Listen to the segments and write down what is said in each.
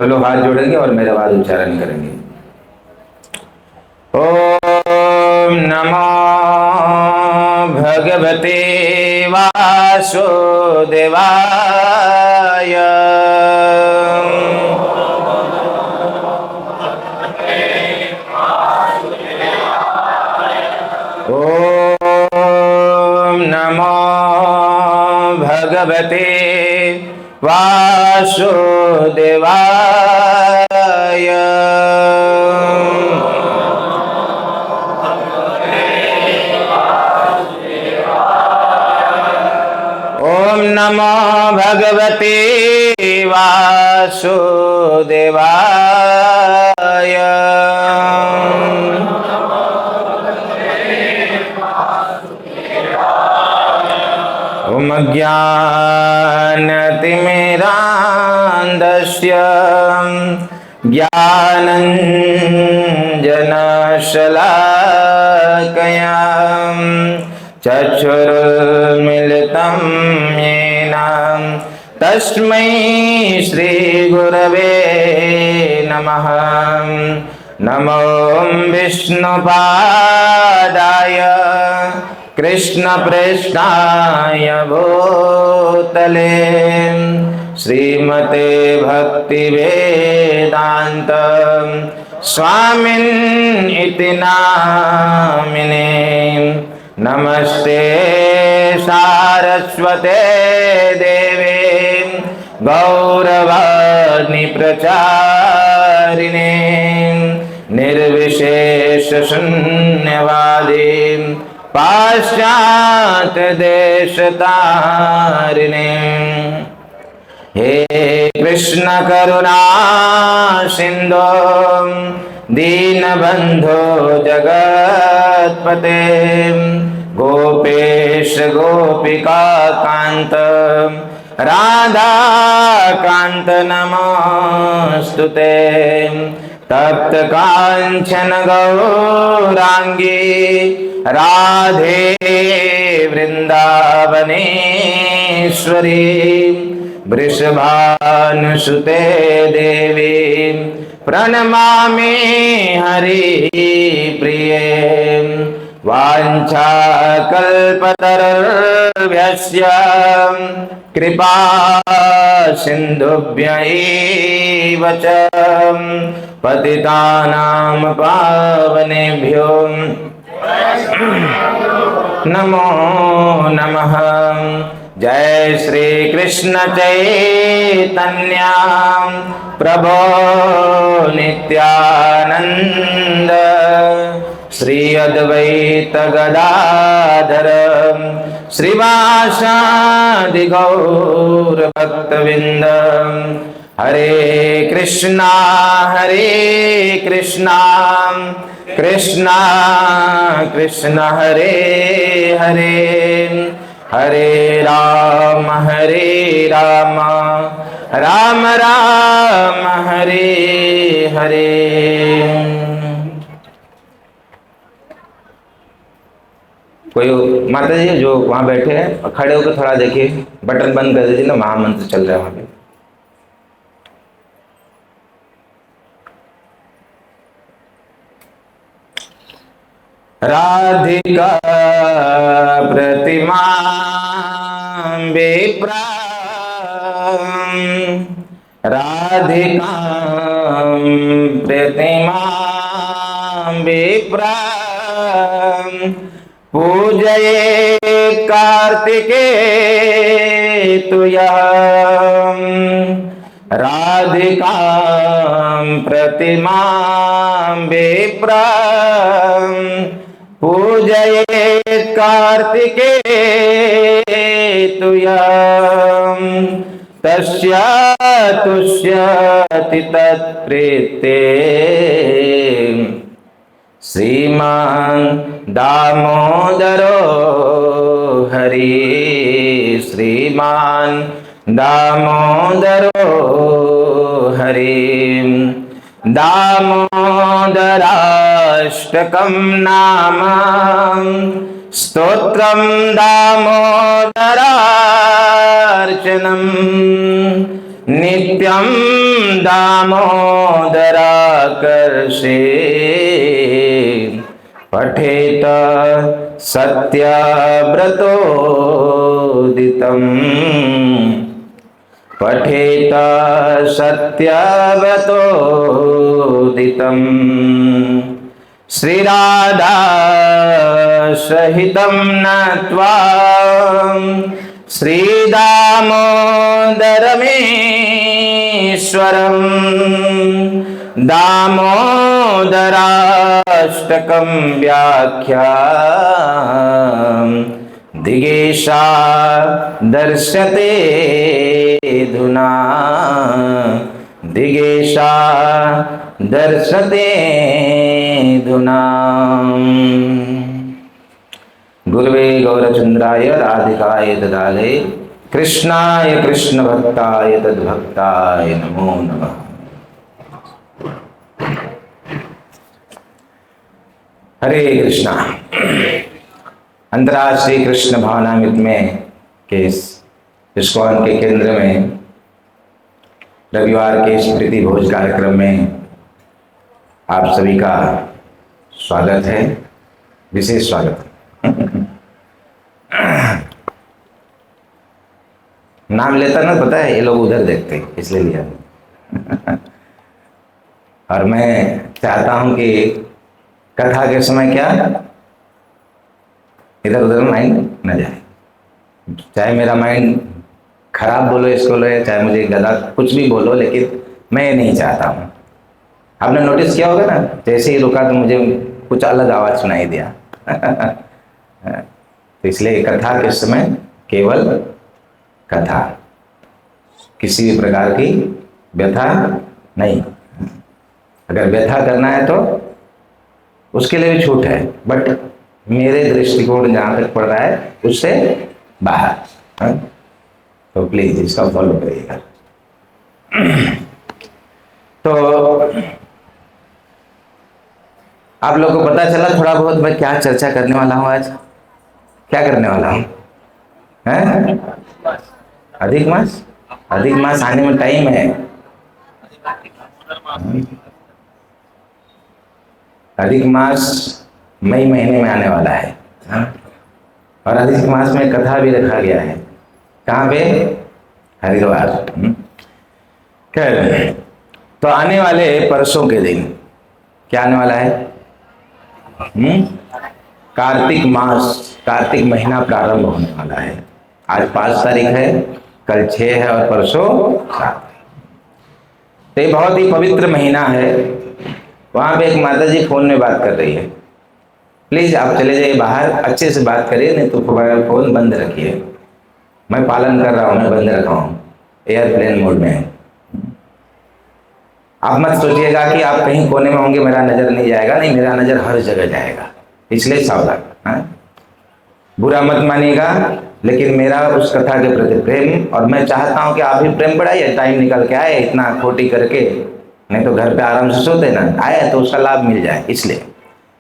लोग हाथ जोड़ेंगे और मेरे बाद उच्चारण करेंगे। ओम नमो भगवते वासुदेवाय। ओम नमो भगवते वासुदेवाय। ओम नमो भगवते वासुदेवाय। ओम ज्ञानतिमिरान्धस्य ज्ञानञ्जनशलाकया चक्षुरुन्मीलितं येन तस्मै श्रीगुरवे नमः। नमो विष्णुपादाय कृष्णप्रेष्ठाय भूतले श्रीमते भक्तिवेदान्त स्वामिन् इति नामिने। नमस्ते सारस्वते देवे गौरवाणी प्रचारिणे निर्विशेष शून्यवादी पाश्चात्य देशतारिणे। हे कृष्ण करुणा सिंधो दीनबंधो जगत्पते गोपेश गोपिका कांत राधा कांत नमोस्तुते। तप्त कांचन गौरांगी राधे वृंदावनेश्वरी वृषभानुसुते देवी प्रणमामि हरिप्रिये। वाञ्छाकल्पतरुभ्यश्च कृपा सिन्धुभ्यैव च पतितानां पावनेभ्यो नमो नमः। जय श्री कृष्ण चैतन्य प्रभो नित्यानंद श्री अद्वैत गदाधर श्रीवासादि गौर भक्तविंद। हरे कृष्णा कृष्णा कृष्ण हरे हरे हरे राम राम राम हरे हरे। कोई माता जी जो वहां बैठे हैं खड़े होकर थोड़ा देखिए, बटन बंद कर दीजिए ना, महामंत्र चल रहा है वहां पे। राधिका प्रतिमा विप्रा राधिका प्रतिमा विप्रा पूजये कार्तिकेतुया राधिका प्रतिमा विप्रा पूजयेत् कार्तिकेतुया तस्य तुष्यति तत्प्रीते श्रीमान् दामोदरो हरि श्रीमान् दामोदरो हरि। दामोदराष्टकं नाम स्तोत्रं दामोदरार्चनम् नित्यं दामोदराकर्षे पठेत सत्यव्रतोदितम् पठेत सत्यव्रतोदितम् श्रीराधा सहितं नत्वा श्रीदामोदरमीश्वरं दामोदराष्टकं व्याख्या दिगेशा दर्शते धुना दिगेशा दर्शते धुना। गुरुवे गौरचंद्राय राधिकाय ददाले कृष्णाय कृष्ण भक्ताय तद्भक्ताय नमो नमः। हरे कृष्णा। अंतर्राष्ट्रीय कृष्ण भावनामृत में के इस्कॉन के केंद्र में रविवार के स्मृति भोज कार्यक्रम में आप सभी का स्वागत है, विशेष स्वागत है। नाम लेता ना, पता है ये लोग उधर देखते इसलिए लिया। और मैं चाहता हूं कि कथा के समय क्या इधर उधर माइंड न जाए, चाहे मेरा माइंड खराब बोलो इसको लो, चाहे मुझे गधा कुछ भी बोलो, लेकिन मैं ये नहीं चाहता हूँ। आपने नोटिस किया होगा ना, जैसे ही रुका तो मुझे कुछ अलग आवाज़ सुनाई दिया। तो इसलिए कथा के समय केवल कथा, किसी भी प्रकार की व्यथा नहीं। अगर व्यथा करना है तो उसके लिए भी छूट है, बट मेरे दृष्टिकोण जहाँ तक पड़ रहा है उससे बाहर। तो प्लीज इसका फॉलो करिएगा। तो आप लोगों को पता चला थोड़ा बहुत मैं क्या चर्चा करने वाला हूँ आज, क्या करने वाला हूँ? हैं? अधिक मास, अधिक मास आने में टाइम है। अधिक मास मई महीने में आने वाला है, और अधिक मास में कथा भी रखा गया है। कहाँ पे? हरिद्वार। खैर, तो आने वाले परसों के दिन क्या आने वाला है? कार्तिक मास, कार्तिक महीना प्रारंभ होने वाला है। आज 5 तारीख है, कल 6 है और परसों 7। तो ये बहुत ही पवित्र महीना है। वहाँ पे एक माता जी फोन में बात कर रही है। प्लीज आप चले जाइए बाहर, अच्छे से बात करिए, नहीं तो फोन बंद रखिए। मैं पालन कर रहा हूँ, मैं बंद रखा हूँ, एयरप्लेन मोड में है। आप मत सोचिएगा कि आप कहीं कोने में होंगे मेरा नजर नहीं जाएगा, नहीं, मेरा नजर हर जगह जाएगा, इसलिए सावधान। बुरा मत मानिएगा, लेकिन मेरा उस कथा के प्रति प्रेम, और मैं चाहता हूं कि आप भी प्रेम बढ़ाइए। टाइम निकल के आए इतना खोटी करके, नहीं तो घर पे आराम से सोते ना, आए तो उसका लाभ मिल जाए।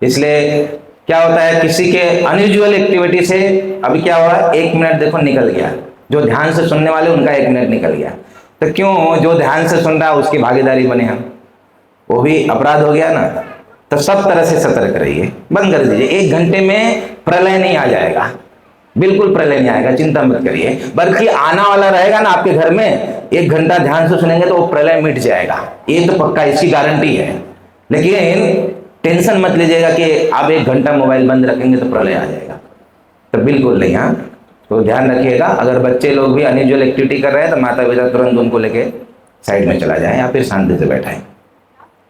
इसलिए क्या होता है, किसी के अनयूजुअल एक्टिविटी से अभी क्या हुआ, 1 मिनट देखो निकल गया। जो ध्यान से सुनने वाले उनका 1 मिनट निकल गया, तो क्यों जो ध्यान से सुन रहा है उसकी भागीदारी बने हम, वो भी अपराध हो गया ना। तो सब तरह से सतर्क रहिए, बंद कर दीजिए। 1 घंटे में प्रलय नहीं आ जाएगा, बिल्कुल प्रलय नहीं आएगा, चिंता मत करिए। बल्कि आना वाला रहेगा ना आपके घर में, 1 घंटा ध्यान से सुनेंगे तो वो प्रलय मिट जाएगा, ये तो पक्का, इसकी गारंटी है। लेकिन टेंशन मत लीजिएगा कि आप 1 घंटा मोबाइल बंद रखेंगे तो प्रलय आ जाएगा, तो बिल्कुल नहीं। हाँ, तो ध्यान रखिएगा। अगर बच्चे लोग भी अनयूजुअल एक्टिविटी कर रहे हैं तो माता पिता तुरंत उनको लेके साइड में चला जाए या फिर शांति से बैठाएं,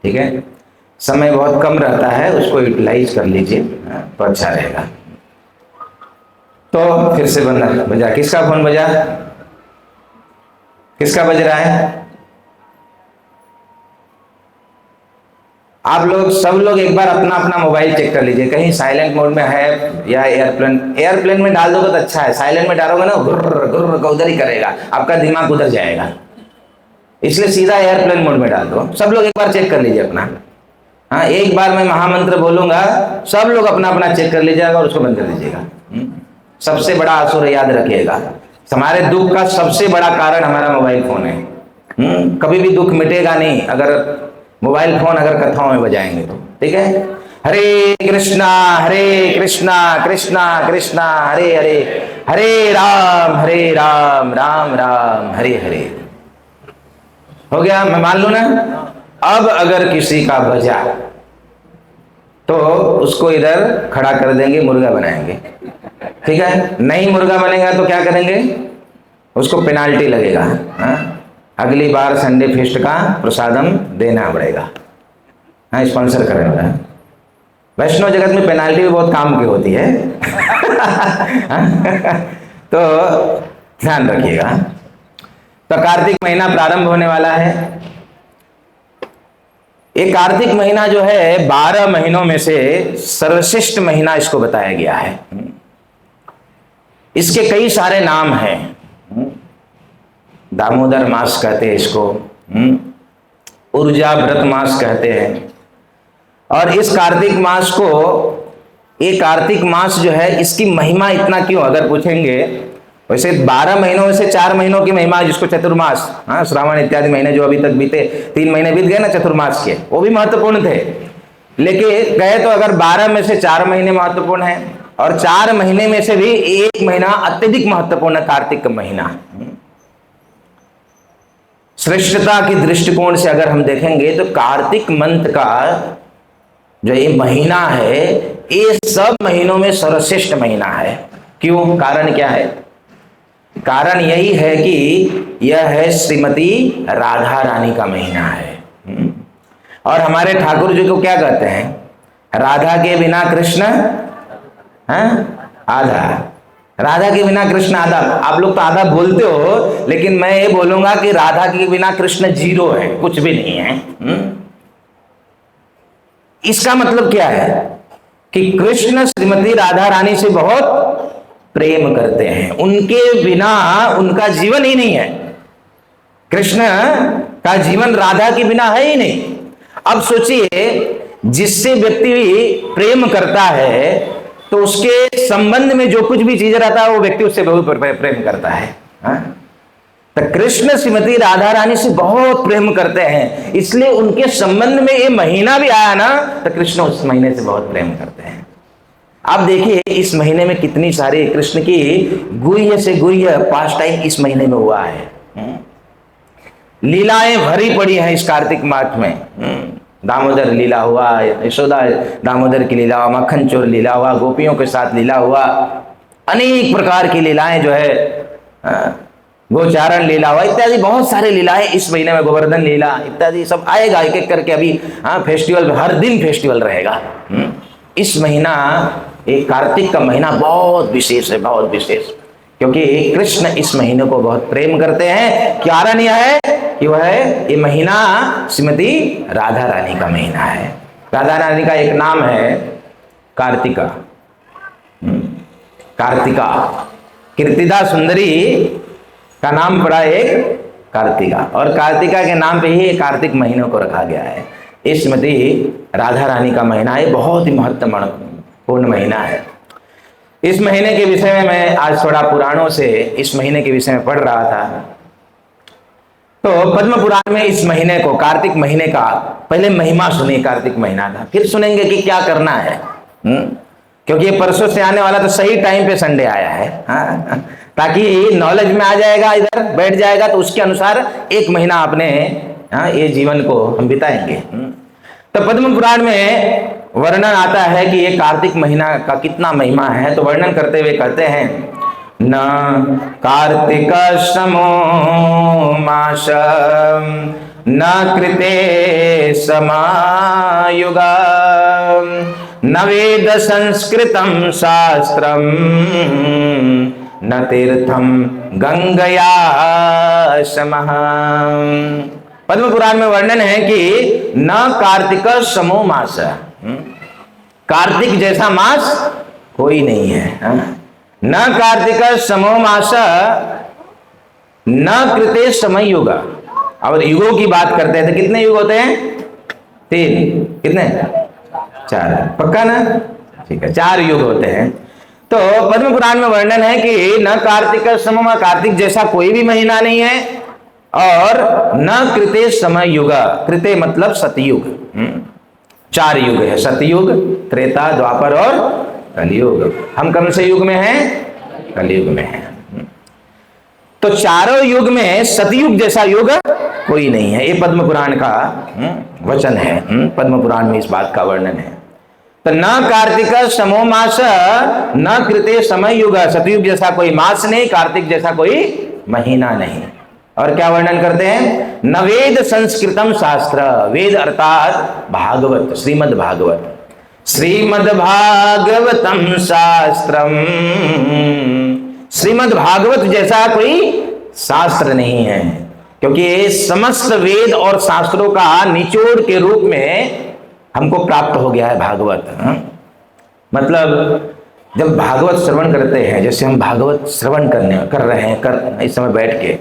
ठीक है। समय बहुत कम रहता है, उसको यूटिलाइज कर लीजिए तो अच्छा रहेगा। तो फिर से बजा, किसका फोन बजा, किसका बज रहा है? आप लोग सब लोग एक बार अपना अपना मोबाइल चेक कर लीजिए, कहीं साइलेंट मोड में है या एयरप्लेन में डाल दोगे तो अच्छा है। साइलेंट में डालोगे ना गुर्र गुर्र का उधर ही करेगा, आपका दिमाग उधर जाएगा, इसलिए सीधा एयरप्लेन मोड में डाल दो। सब लोग एक बार चेक कर लीजिए अपना। हाँ, एक बार मैं महामंत्र बोलूंगा, सब लोग अपना अपना चेक कर लीजिएगा और उसको बंद कर दीजिएगा। सबसे बड़ा असुर याद रखिएगा, हमारे दुख का सबसे बड़ा कारण हमारा मोबाइल फोन है। कभी भी दुख मिटेगा नहीं अगर मोबाइल फोन अगर कथाओं में बजाएंगे तो। ठीक है, हरे कृष्णा कृष्णा कृष्णा हरे हरे, हरे राम राम राम हरे हरे। हो गया, मैं मान लूं ना। अब अगर किसी का बजा तो उसको इधर खड़ा कर देंगे, मुर्गा बनाएंगे। ठीक है, नहीं मुर्गा बनेगा तो क्या करेंगे, उसको पेनाल्टी लगेगा। अगली बार संडे फेस्ट का प्रसादम देना पड़ेगा। स्पॉन्सर करेंगे। वैष्णव जगत में पेनाल्टी भी बहुत काम की होती है। तो ध्यान रखिएगा। तो कार्तिक महीना प्रारंभ होने वाला है। ये कार्तिक महीना जो है 12 महीनों में से सर्वश्रेष्ठ महीना इसको बताया गया है। इसके कई सारे नाम हैं। दामोदर मास कहते हैं इसको, ऊर्जा व्रत मास कहते हैं। और इस कार्तिक मास को, ये कार्तिक मास जो है इसकी महिमा इतना क्यों, अगर पूछेंगे, वैसे 12 महीनों में से 4 महीनों की महिमा जिसको चतुर्मास, श्रावण इत्यादि महीने जो अभी तक बीते, 3 महीने बीत गए ना चतुर्मास के, वो भी महत्वपूर्ण थे। लेकिन कहे तो अगर 12 में से 4 महीने महत्वपूर्ण है और 4 महीने में से भी एक महीना अत्यधिक महत्वपूर्ण है, कार्तिक का महीना। श्रेष्ठता की दृष्टिकोण से अगर हम देखेंगे तो कार्तिक मंथ का जो ये महीना है, ये सब महीनों में सर्वश्रेष्ठ महीना है। क्यों, कारण क्या है? कारण यही है कि यह है श्रीमती राधा रानी का महीना है। और हमारे ठाकुर जी को क्या कहते हैं, राधा के बिना कृष्ण आधा, राधा के बिना कृष्ण आधा। आप लोग तो आधा बोलते हो, लेकिन मैं ये बोलूंगा कि राधा के बिना कृष्ण 0 है, कुछ भी नहीं है। इसका मतलब क्या है कि कृष्ण श्रीमती राधा रानी से बहुत प्रेम करते हैं, उनके बिना उनका जीवन ही नहीं है। कृष्ण का जीवन राधा के बिना है ही नहीं। अब सोचिए, जिससे व्यक्ति प्रेम करता है तो उसके संबंध में जो कुछ भी चीज रहता है वो व्यक्ति उससे बहुत प्रेम करता है। तो कृष्ण श्रीमती राधा रानी से बहुत प्रेम करते हैं, इसलिए उनके संबंध में ये महीना भी आया ना, तो कृष्ण उस महीने से बहुत प्रेम करते हैं। आप देखिए इस महीने में कितनी सारी कृष्ण की गुह्य से गुह्य पास टाइम इस महीने में हुआ है। लीलाएं भरी पड़ी हैं इस कार्तिक मास में। दामोदर लीला हुआ, यशोदा दामोदर की लीला हुआ, मक्खन चोर लीला हुआ, गोपियों के साथ लीला हुआ, अनेक प्रकार की लीलाएं जो है, गोचारण लीला हुआ इत्यादि, बहुत सारे लीलाएं इस महीने में, गोवर्धन लीला इत्यादि सब आएगा एक एक करके। अभी फेस्टिवल, हर दिन फेस्टिवल रहेगा। इस महीना, एक कार्तिक का महीना बहुत विशेष है, बहुत विशेष, क्योंकि कृष्ण इस महीने को बहुत प्रेम करते हैं। कारण यह है कि वह ये महीना श्रीमती राधा रानी का महीना है। राधा रानी का एक नाम है कार्तिका। कार्तिका, कीर्तिदा सुंदरी का नाम पड़ा एक कार्तिका, और कार्तिका के नाम पे ही कार्तिक महीने को रखा गया है। इस श्रीमती राधा रानी का महीना ये बहुत ही महत्वपूर्ण महीना है। इस महीने के विषय में मैं आज थोड़ा पुराणों से इस महीने के विषय में पढ़ रहा था। तो पद्म पुराण में इस महीने को, कार्तिक महीने का पहले महिमा सुनी, कार्तिक महीना का, फिर सुनेंगे कि क्या करना है। क्योंकि ये परसों से आने वाला, तो सही टाइम पे संडे आया है, ताकि नॉलेज में आ जाएगा, इधर बैठ जाएगा, तो उसके अनुसार एक महीना अपने ये जीवन को हम बिताएंगे। तो पद्म पुराण में वर्णन आता है कि ये कार्तिक महीना का कितना महिमा है। तो वर्णन करते हुए कहते हैं, न कार्तिक समो मास न कृते समायुगा न वेद संस्कृतं शास्त्रम न तीर्थम गंगया समः। पद्म पुराण में वर्णन है कि न कार्तिक समो मास, कार्तिक जैसा मास कोई नहीं है। न कार्तिक समो मास न कृते समय युग। और युगों की बात करते हैं तो कितने युग होते हैं? 3, कितने? 4, पक्का ना? ठीक है, 4 युग होते हैं। तो पद्म पुराण में वर्णन है कि न कार्तिक समो, कार्तिक जैसा कोई भी महीना नहीं है और न कृते समय युग, कृते मतलब सतयुग, 4 युग है, सतयुग, त्रेता, द्वापर और कलयुग। हम कौन से युग में हैं? कलयुग में हैं। तो चारों युग में सतयुग जैसा युग कोई नहीं है। ये पद्म पुराण का वचन है, पद्म पुराण में इस बात का वर्णन है। तो न कार्तिक समो मास न कृते समय युग, सतयुग जैसा कोई मास नहीं, कार्तिक जैसा कोई महीना नहीं। और क्या वर्णन करते हैं? न वेद संस्कृतम शास्त्र, वेद अर्थात भागवत, श्रीमद् भागवत, श्रीमद् भागवतम शास्त्रम, श्रीमद् भागवत जैसा कोई शास्त्र नहीं है, क्योंकि ये समस्त वेद और शास्त्रों का निचोड़ के रूप में हमको प्राप्त हो गया है भागवत। मतलब जब भागवत श्रवण करते हैं, जैसे हम भागवत श्रवण कर रहे हैं इस समय बैठ के,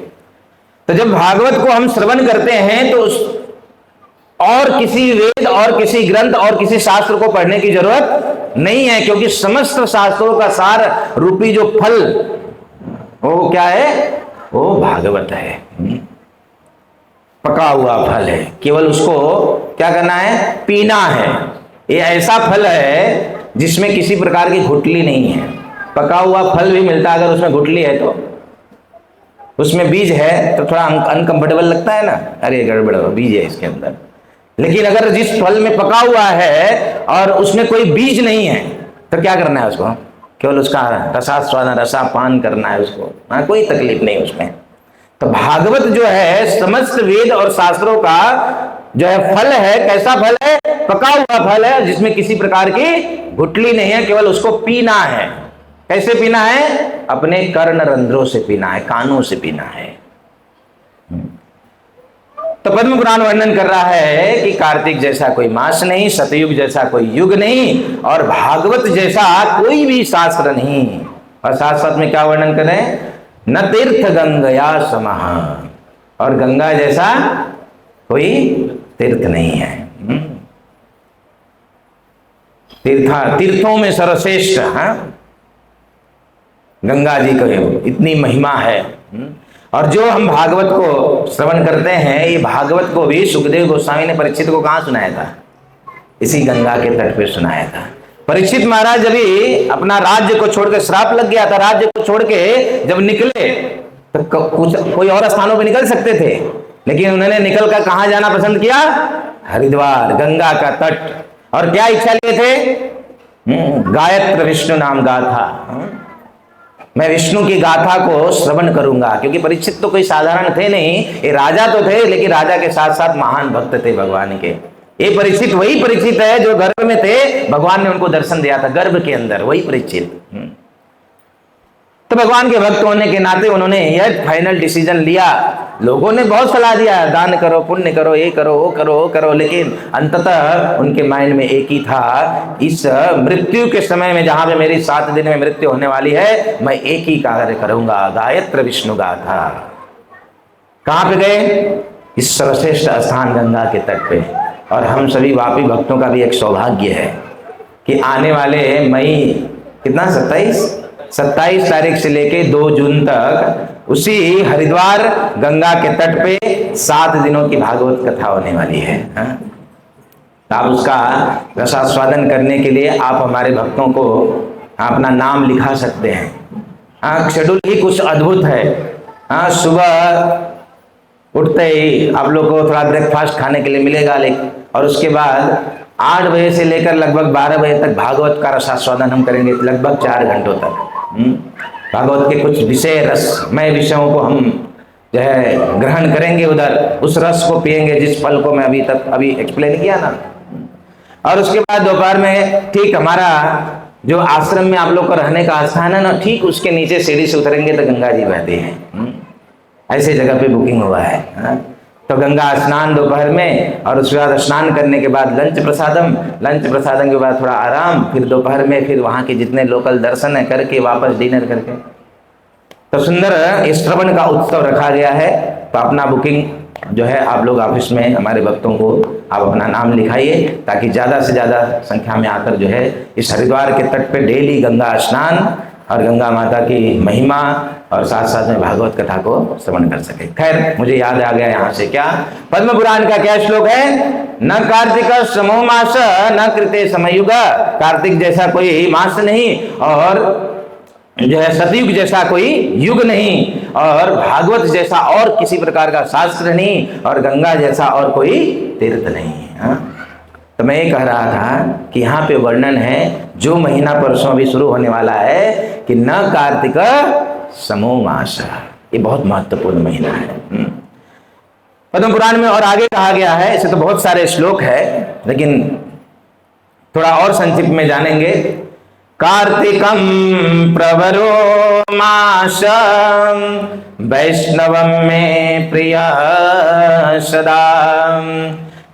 तो जब भागवत को हम श्रवण करते हैं तो और किसी वेद और किसी ग्रंथ और किसी शास्त्र को पढ़ने की जरूरत नहीं है, क्योंकि समस्त शास्त्रों का सार रूपी जो फल वो क्या है? वो भागवत है, पका हुआ फल है। केवल उसको क्या करना है? पीना है। ये ऐसा फल है जिसमें किसी प्रकार की गुठली नहीं है। पका हुआ फल भी मिलता है, अगर उसमें गुठली है तो, उसमें बीज है तो थोड़ा अनकंफर्टेबल लगता है ना, अरे गड़बड़ बीज है इसके अंदर। लेकिन अगर जिस फल में पका हुआ है और उसमें कोई बीज नहीं है तो क्या करना है? उसको केवल उसका रसास्वादन, रसापान करना है उसको, कोई तकलीफ नहीं उसमें। तो भागवत जो है समस्त वेद और शास्त्रों का जो है फल है। कैसा फल है? पका हुआ फल है, जिसमें किसी प्रकार की गुठली नहीं है, केवल उसको पीना है। कैसे पीना है? अपने कर्ण रंध्रों से पीना है, कानों से पीना है। तो पद्म पुराण वर्णन कर रहा है कि कार्तिक जैसा कोई मास नहीं, सतयुग जैसा कोई युग नहीं, और भागवत जैसा कोई भी शास्त्र नहीं। और साथ साथ में क्या वर्णन करें? न तीर्थ गंगया समः, और गंगा जैसा कोई तीर्थ नहीं है। तीर्थों में सर्वश्रेष्ठ गंगा जी को इतनी महिमा है। और जो हम भागवत को श्रवण करते हैं, ये भागवत को भी सुखदेव गोस्वामी ने परीक्षित को कहाँ सुनाया था? इसी गंगा के तट पे सुनाया था। परीक्षित महाराज जब भी अपना राज्य को छोड़कर, श्राप लग गया था, राज्य को छोड़ के जब निकले तो कुछ कोई और स्थानों पे निकल सकते थे, लेकिन उन्होंने निकल कर कहाँ जाना पसंद किया? हरिद्वार, गंगा का तट। और क्या इच्छा लिए थे? गायत्र विष्णु नाम गाथा, मैं विष्णु की गाथा को श्रवण करूंगा। क्योंकि परीक्षित तो कोई साधारण थे नहीं, ये राजा तो थे, लेकिन राजा के साथ साथ महान भक्त थे भगवान के। ये परीक्षित वही परीक्षित है जो गर्भ में थे, भगवान ने उनको दर्शन दिया था गर्भ के अंदर, वही परीक्षित। तो भगवान के भक्त होने के नाते उन्होंने यह फाइनल डिसीजन लिया। लोगों ने बहुत सलाह दिया, दान करो, पुण्य करो, ये करो, वो करो, वो करो, लेकिन अंततः उनके माइंड में एक ही था, इस मृत्यु के समय में, जहां पे मेरी 7 दिन में मृत्यु होने वाली है, मैं एक ही कार्य करूंगा, गायत्र विष्णु गाथा। कहां पे गए? इस सर्वश्रेष्ठ स्थान गंगा के तट पे। और हम सभी वापी भक्तों का भी एक सौभाग्य है कि आने वाले मई कितना 27 तारीख से लेके 2 जून तक उसी हरिद्वार गंगा के तट पे 7 दिनों की भागवत कथा होने वाली है। आप उसका रसास्वादन करने के लिए आप हमारे भक्तों को अपना नाम लिखा सकते हैं। शेड्यूल ही कुछ अद्भुत है। सुबह उठते ही आप लोग को थोड़ा ब्रेकफास्ट खाने के लिए मिलेगा, लेकिन और उसके बाद 8 बजे से लेकर लगभग 12 बजे तक भागवत का रसास्वादन हम करेंगे, लगभग 4 घंटों तक। भागवत के कुछ विषय रसमय विषयों को हम जो है ग्रहण करेंगे, उधर उस रस को पिएंगे जिस फल को मैं अभी एक्सप्लेन किया ना। और उसके बाद दोपहर में ठीक हमारा जो आश्रम में आप लोग को रहने का स्थान है ना, ठीक उसके नीचे सीढ़ी से उतरेंगे तो गंगा जी बहती हैं। ऐसे जगह पे बुकिंग हुआ है। तो गंगा स्नान दोपहर में, और उसके बाद स्नान करने के बाद लंच प्रसादम के बाद थोड़ा आराम, फिर दोपहर में फिर वहाँ के जितने लोकल दर्शन है करके वापस डिनर करके। तो सुंदर श्रवण का उत्सव रखा गया है। तो अपना बुकिंग जो है आप लोग ऑफिस में हमारे भक्तों को आप अपना नाम लिखाइए, ताकि ज़्यादा से ज़्यादा संख्या में आकर जो है इस हरिद्वार के तट पे डेली गंगा स्नान और गंगा माता की महिमा और साथ साथ में भागवत कथा को श्रवण कर सके। खैर मुझे याद आ गया यहाँ से, क्या पद्म पुराण का क्या श्लोक है, न कार्तिक समो मास न कृते समयुग, कार्तिक जैसा कोई मास नहीं और जो है सतयुग जैसा कोई युग नहीं, और भागवत जैसा और किसी प्रकार का शास्त्र नहीं, और गंगा जैसा और कोई तीर्थ नहीं। हाँ? तो मैं ये कह रहा था कि यहाँ पे वर्णन है जो महीना परसों अभी शुरू होने वाला है कि न कार्तिक समो मास, ये बहुत महत्वपूर्ण महीना है। पद्म पुराण में और आगे कहा गया है, ऐसे तो बहुत सारे श्लोक है लेकिन थोड़ा और संक्षिप्त में जानेंगे। कार्तिकं प्रवरो मास वैष्णवं मे प्रिय सदा।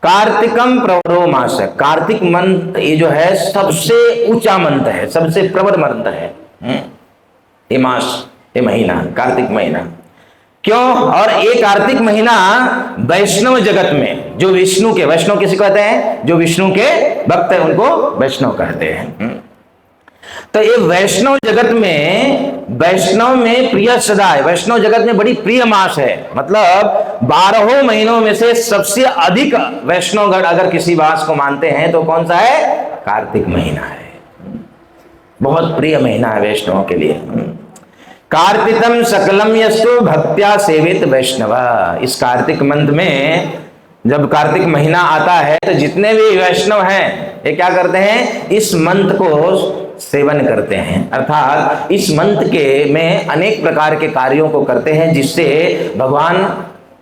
कार्तिकम प्रवरो मास, कार्तिक मंत्र ये जो है सबसे ऊंचा मंत्र है, सबसे प्रवर मंत्र है ये मास, ये महीना, कार्तिक महीना। क्यों? और ये कार्तिक महीना वैष्णव जगत में जो विष्णु के, वैष्णव किसी कहते हैं जो विष्णु के भक्त है उनको वैष्णव कहते हैं। तो ये वैष्णव जगत में, वैष्णव में प्रिय सदा है, वैष्णव जगत में बड़ी प्रिय मास है। मतलब 12 महीनों में से सबसे अधिक वैष्णवगण अगर किसी मास को मानते हैं तो कौन सा है? कार्तिक महीना है। बहुत प्रिय महीना है वैष्णवों के लिए। कार्तिकम सकलम यस्तु भक्त्या सेवित वैष्णव। इस कार्तिक मंत्र में जब कार्तिक महीना आता है तो जितने भी वैष्णव हैं ये क्या करते हैं? इस मंत्र को सेवन करते हैं, अर्थात इस मंत्र के में अनेक प्रकार के कार्यों को करते हैं जिससे भगवान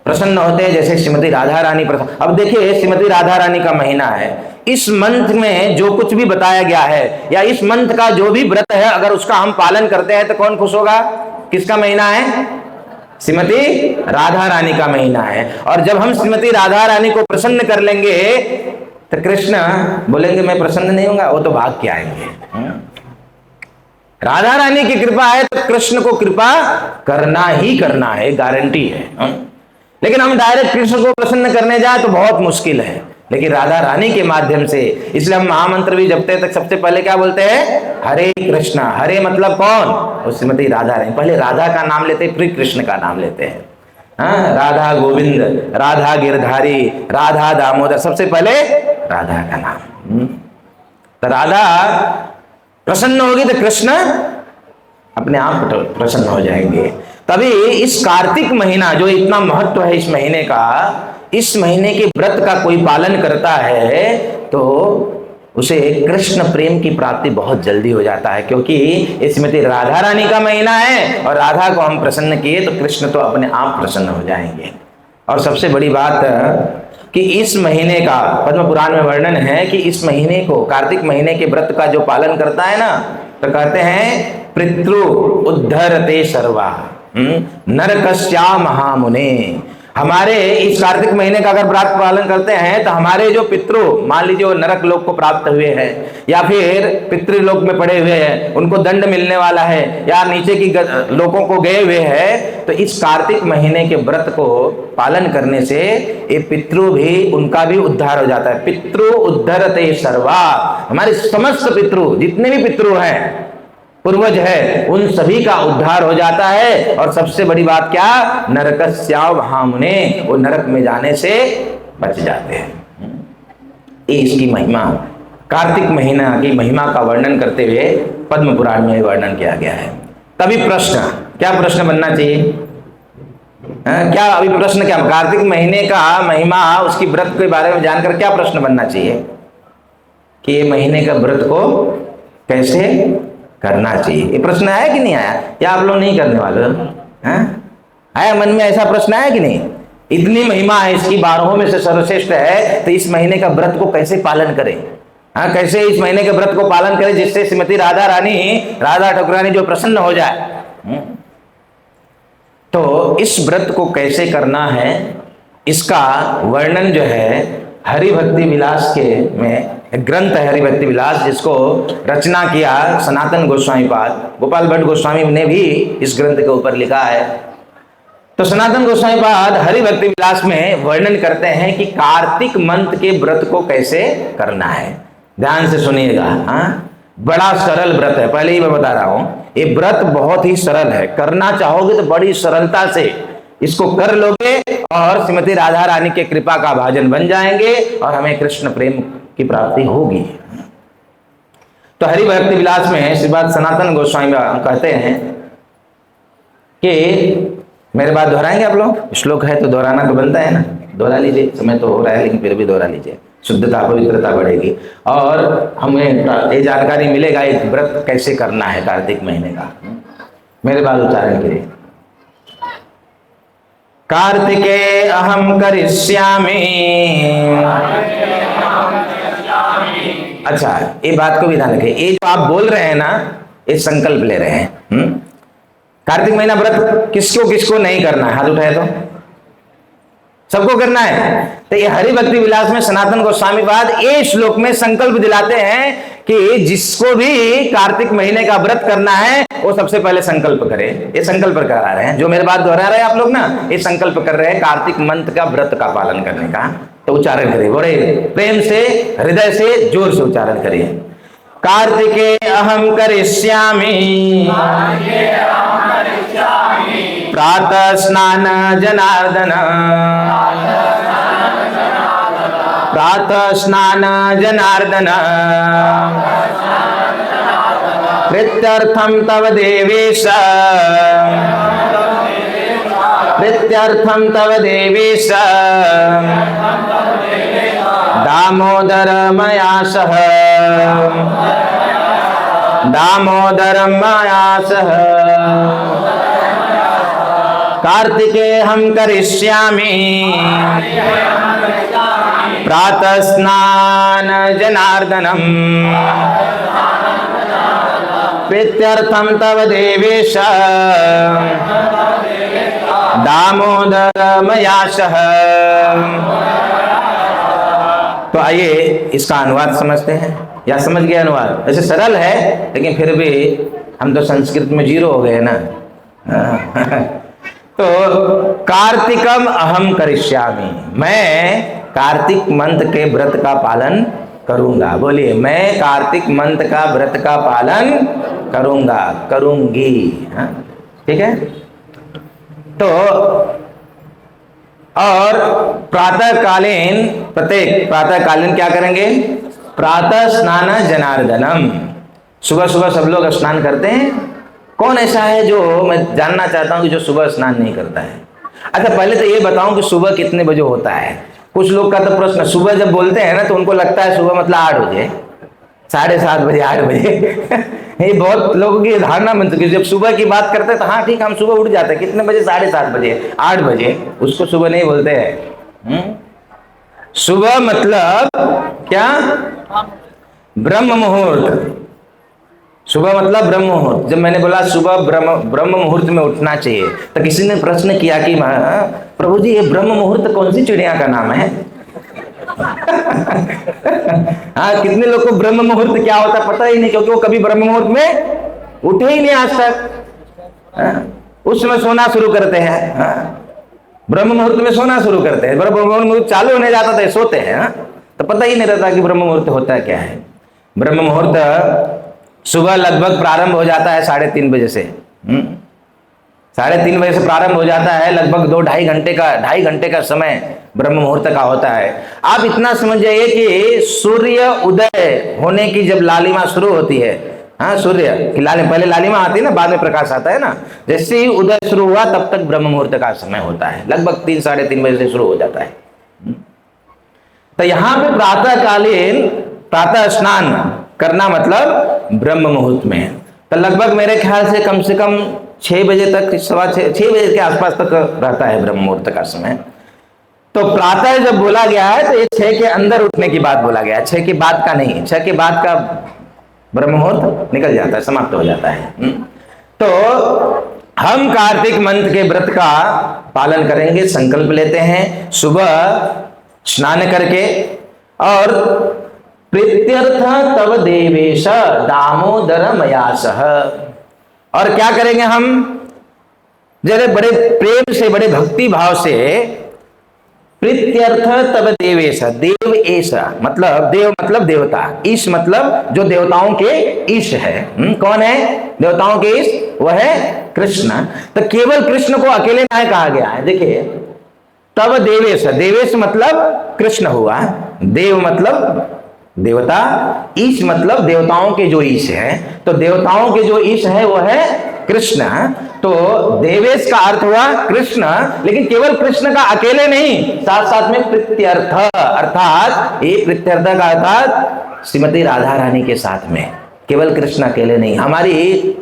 प्रसन्न होते हैं। जैसे श्रीमती राधा रानी प्रसन्न। अब देखिए श्रीमती राधा रानी का महीना है, इस मंत्र में जो कुछ भी बताया गया है या इस मंत्र का जो भी व्रत है अगर उसका हम पालन करते हैं तो कौन खुश होगा? किसका महीना है? श्रीमती राधा रानी का महीना है। और जब हम श्रीमती राधा रानी को प्रसन्न कर लेंगे तो कृष्ण बोलेंगे मैं प्रसन्न नहीं होऊंगा, वो तो भाग के आएंगे। राधा रानी की कृपा है तो कृष्ण को कृपा करना ही करना है, गारंटी है। लेकिन हम डायरेक्ट कृष्ण को प्रसन्न करने जाए तो बहुत मुश्किल है, लेकिन राधा रानी के माध्यम से, इसलिए हम महामंत्र भी जपते हैं तो सबसे पहले क्या बोलते हैं? हरे कृष्णा। हरे मतलब कौन? श्रीमती राधा रानी। पहले राधा का नाम लेते हैं फिर कृष्ण का नाम लेते हैं। हाँ, राधा गोविंद, राधा गिरधारी, राधा दामोदर, सबसे पहले राधा का नाम। तो राधा प्रसन्न होगी तो कृष्ण अपने आप प्रसन्न हो जाएंगे। तभी इस कार्तिक महीना जो इतना महत्व है इस महीने का, इस महीने के व्रत का कोई पालन करता है तो उसे कृष्ण प्रेम की प्राप्ति बहुत जल्दी हो जाता है, क्योंकि इसमें तो राधा रानी का महीना है और राधा को हम प्रसन्न किए तो कृष्ण तो अपने आप प्रसन्न हो जाएंगे। और सबसे बड़ी बात कि इस महीने का पद्म पुराण में वर्णन है कि इस महीने को, कार्तिक महीने के व्रत का जो पालन करता है ना, तो कहते हैं पितृ उद्धरते सर्वा नरकस्या महामुने। हमारे इस कार्तिक महीने का अगर व्रत पालन करते हैं तो हमारे जो पितृ, मान लीजिए नरक लोक को प्राप्त हुए हैं या फिर पितृलोक में पड़े हुए हैं, उनको दंड मिलने वाला है या नीचे की लोकों को गए हुए हैं, तो इस कार्तिक महीने के व्रत को पालन करने से ये पितृ भी, उनका भी उद्धार हो जाता है। पितृ उद्धरते सर्वा, हमारे समस्त पितृ, जितने भी पितृ हैं, पूर्वज है, उन सभी का उद्धार हो जाता है। और सबसे बड़ी बात क्या? नरकस्या महामुने, वो नरक में जाने से बच जाते हैं। ये इसकी महिमा, कार्तिक महीना की महिमा का वर्णन करते हुए पद्म पुराण में वर्णन किया गया है। तभी प्रश्न, क्या प्रश्न बनना चाहिए? क्या अभी प्रश्न क्या? कार्तिक महीने का महिमा, उसकी व्रत के बारे में जानकर क्या प्रश्न बनना चाहिए कि ये महीने का व्रत को कैसे करना चाहिए? ये प्रश्न आया कि नहीं आया? या आप लोग नहीं करने वाले? आया मन में ऐसा प्रश्न आया कि नहीं? इतनी महिमा है इसकी, 12 में से सर्वश्रेष्ठ है, तो इस महीने का व्रत को कैसे पालन करें? हाँ, कैसे इस महीने के व्रत को पालन करें जिससे श्रीमती राधा रानी, राधा ठाकुरानी जो प्रसन्न हो जाए। तो इस व्रत को कैसे करना है इसका वर्णन जो है हरि भक्ति विलास के में ग्रंथ है, हरि भक्ति विलास, जिसको रचना किया सनातन गोस्वामी पाद, गोपाल भट्ट गोस्वामी ने भी इस ग्रंथ के ऊपर लिखा है। तो सनातन गोस्वामी पाद हरि भक्ति विलास में वर्णन करते हैं कि कार्तिक मंत्र के व्रत को कैसे करना है। ध्यान से सुनिएगा। हाँ, बड़ा सरल व्रत है, पहले ही मैं बता रहा हूं, ये व्रत बहुत ही सरल है। करना चाहोगे तो बड़ी सरलता से इसको कर लोगे और श्रीमती राधा रानी के कृपा का भाजन बन जाएंगे और हमें कृष्ण प्रेम की प्राप्ति होगी। तो हरि भक्ति विलास में श्रीपाद सनातन गोस्वामी कहते हैं कि मेरे बात दोहराएंगे आप लोग? श्लोक है तो दोहराना तो बनता है ना, दोहरा लीजिए। समय तो हो रहा है लेकिन फिर भी दोहरा लीजिए, शुद्धता पवित्रता बढ़ेगी और हमें ये जानकारी मिलेगा एक व्रत कैसे करना है कार्तिक महीने का। मेरे बात उच्चारण करिए। कार्तिके अहम करिष्यामि। अच्छा, ये बात को भी ध्यान रखिए, ये जो आप बोल रहे हैं ना, ये संकल्प ले रहे हैं। कार्तिक महीना व्रत किसको किसको नहीं करना है? हाथ उठाए तो सबको करना है। तो ये हरि भक्ति विलास में सनातन गोस्वामी पाद ये श्लोक में संकल्प दिलाते हैं कि जिसको भी कार्तिक महीने का व्रत करना है वो सबसे पहले संकल्प करे। ये संकल्प करा रहे हैं, जो मेरे बात दोहरा रहे हैं आप लोग ना, ये संकल्प कर रहे हैं कार्तिक मंत्र का व्रत का पालन करने का। तो उच्चारण करिए, बड़े प्रेम से, हृदय से, जोर से उच्चारण करिए। कार्तिके अहम करिष्यामि प्रातः स्नान जनार्दन। प्रातः स्नान जनार्दन प्रीत्यर्थम तव देवेश। प्रीत्यर्थम तव देवेश दामोदर मया सह। दामोदर मया सह कार्तिके हम करिष्यामि प्रातः स्नान जनार्दनम प्रीत्यर्थम तव देवेश दामोदर मया सह। तो आइए इसका अनुवाद समझते हैं, या समझ गए अनुवाद? ऐसे सरल है लेकिन फिर भी हम तो संस्कृत में जीरो हो गए ना। तो कार्तिकम अहम करिष्यामि, मैं कार्तिक मंत्र के व्रत का पालन करूंगा। बोलिए, मैं कार्तिक मंत्र का व्रत का पालन करूंगा, करूंगी। ठीक है। तो और प्रातःकालीन, प्रत्येक प्रातःकालीन क्या करेंगे? प्रातः स्नान जनार्दनम। सुबह सुबह सब लोग स्नान करते हैं। कौन ऐसा है जो, मैं जानना चाहता हूं कि जो सुबह स्नान नहीं करता है? अच्छा, पहले तो ये बताऊं कि सुबह कितने बजे होता है। कुछ लोग का तो प्रश्न, सुबह जब बोलते हैं ना तो उनको लगता है सुबह मतलब 8 बजे, 7:30 बजे, 8 बजे। ये बहुत लोगों की धारणा बन चुकी है। जब सुबह की बात करते हैं तो हाँ ठीक, हम सुबह उठ जाते हैं। कितने बजे? 7:30 बजे, 8 बजे। उसको सुबह नहीं बोलते हैं। सुबह मतलब क्या? ब्रह्म मुहूर्त। सुबह मतलब ब्रह्म मुहूर्त। जब मैंने बोला सुबह ब्रह्म मुहूर्त में उठना चाहिए तो किसी ने प्रश्न किया कि प्रभु जी ये ब्रह्म मुहूर्त कौन सी चिड़िया का नाम है? हाँ, कितने लोग को ब्रह्म मुहूर्त क्या होता है पता ही नहीं, क्योंकि वो कभी ब्रह्म मुहूर्त में उठे ही नहीं आज तक। उस समय सोना शुरू करते हैं। ब्रह्म मुहूर्त में सोना शुरू करते हैं। ब्रह्म मुहूर्त चालू होने जाता था सोते हैं। तो पता ही नहीं रहता कि ब्रह्म मुहूर्त होता है क्या है। ब्रह्म मुहूर्त सुबह लगभग प्रारंभ हो जाता है 3:30 बजे से। 3:30 बजे से प्रारंभ हो जाता है। लगभग 2-2.5 घंटे का समय ब्रह्म मुहूर्त का होता है। आप इतना समझ जाइए कि सूर्य उदय होने की जब लालिमा शुरू होती है, हाँ, सूर्य की पहले लालिमा आती है ना, बाद में प्रकाश आता है ना, जैसे ही उदय शुरू हुआ तब तक ब्रह्म मुहूर्त का समय होता है। लगभग 3-3:30 बजे से शुरू हो जाता है। तो यहाँ पे प्रातःकालीन प्रातः स्नान करना मतलब ब्रह्म मुहूर्त में। तो लगभग मेरे ख्याल से कम 6 बजे तक, 6 बजे के आसपास तक रहता है ब्रह्म मुहूर्त का समय। तो प्रातः जब बोला गया है तो ये 6 के अंदर उठने की बात बोला गया है, 6 के बाद का नहीं। 6 के बाद का ब्रह्म मुहूर्त निकल जाता है, समाप्त हो जाता है। तो हम कार्तिक मंत्र के व्रत का पालन करेंगे, संकल्प लेते हैं सुबह स्नान करके। और प्रीत्यर्थ तव देवेश दामोदर मया सह। और क्या करेंगे हम? जरे बड़े प्रेम से, बड़े भक्ति भाव से प्रीत्यर्थ तब देवेश, देव एश मतलब देव मतलब देवता, ईश मतलब जो देवताओं के ईश है। कौन है देवताओं के ईश? वह है कृष्ण। तो केवल कृष्ण को अकेले ना कहा गया है। देखिए, तब देवेश, देवेश मतलब कृष्ण हुआ, देव मतलब देवता, ईश मतलब देवताओं के जो ईश है। तो देवताओं के जो ईश है वो है कृष्ण। तो देवेश का अर्थ हुआ कृष्ण, लेकिन केवल कृष्ण का अकेले नहीं, साथ साथ में प्रीत्यर्थ, अर्थात ये प्रीत्यर्थ का अर्थात श्रीमती राधा रानी के साथ में, केवल कृष्ण अकेले नहीं। हमारी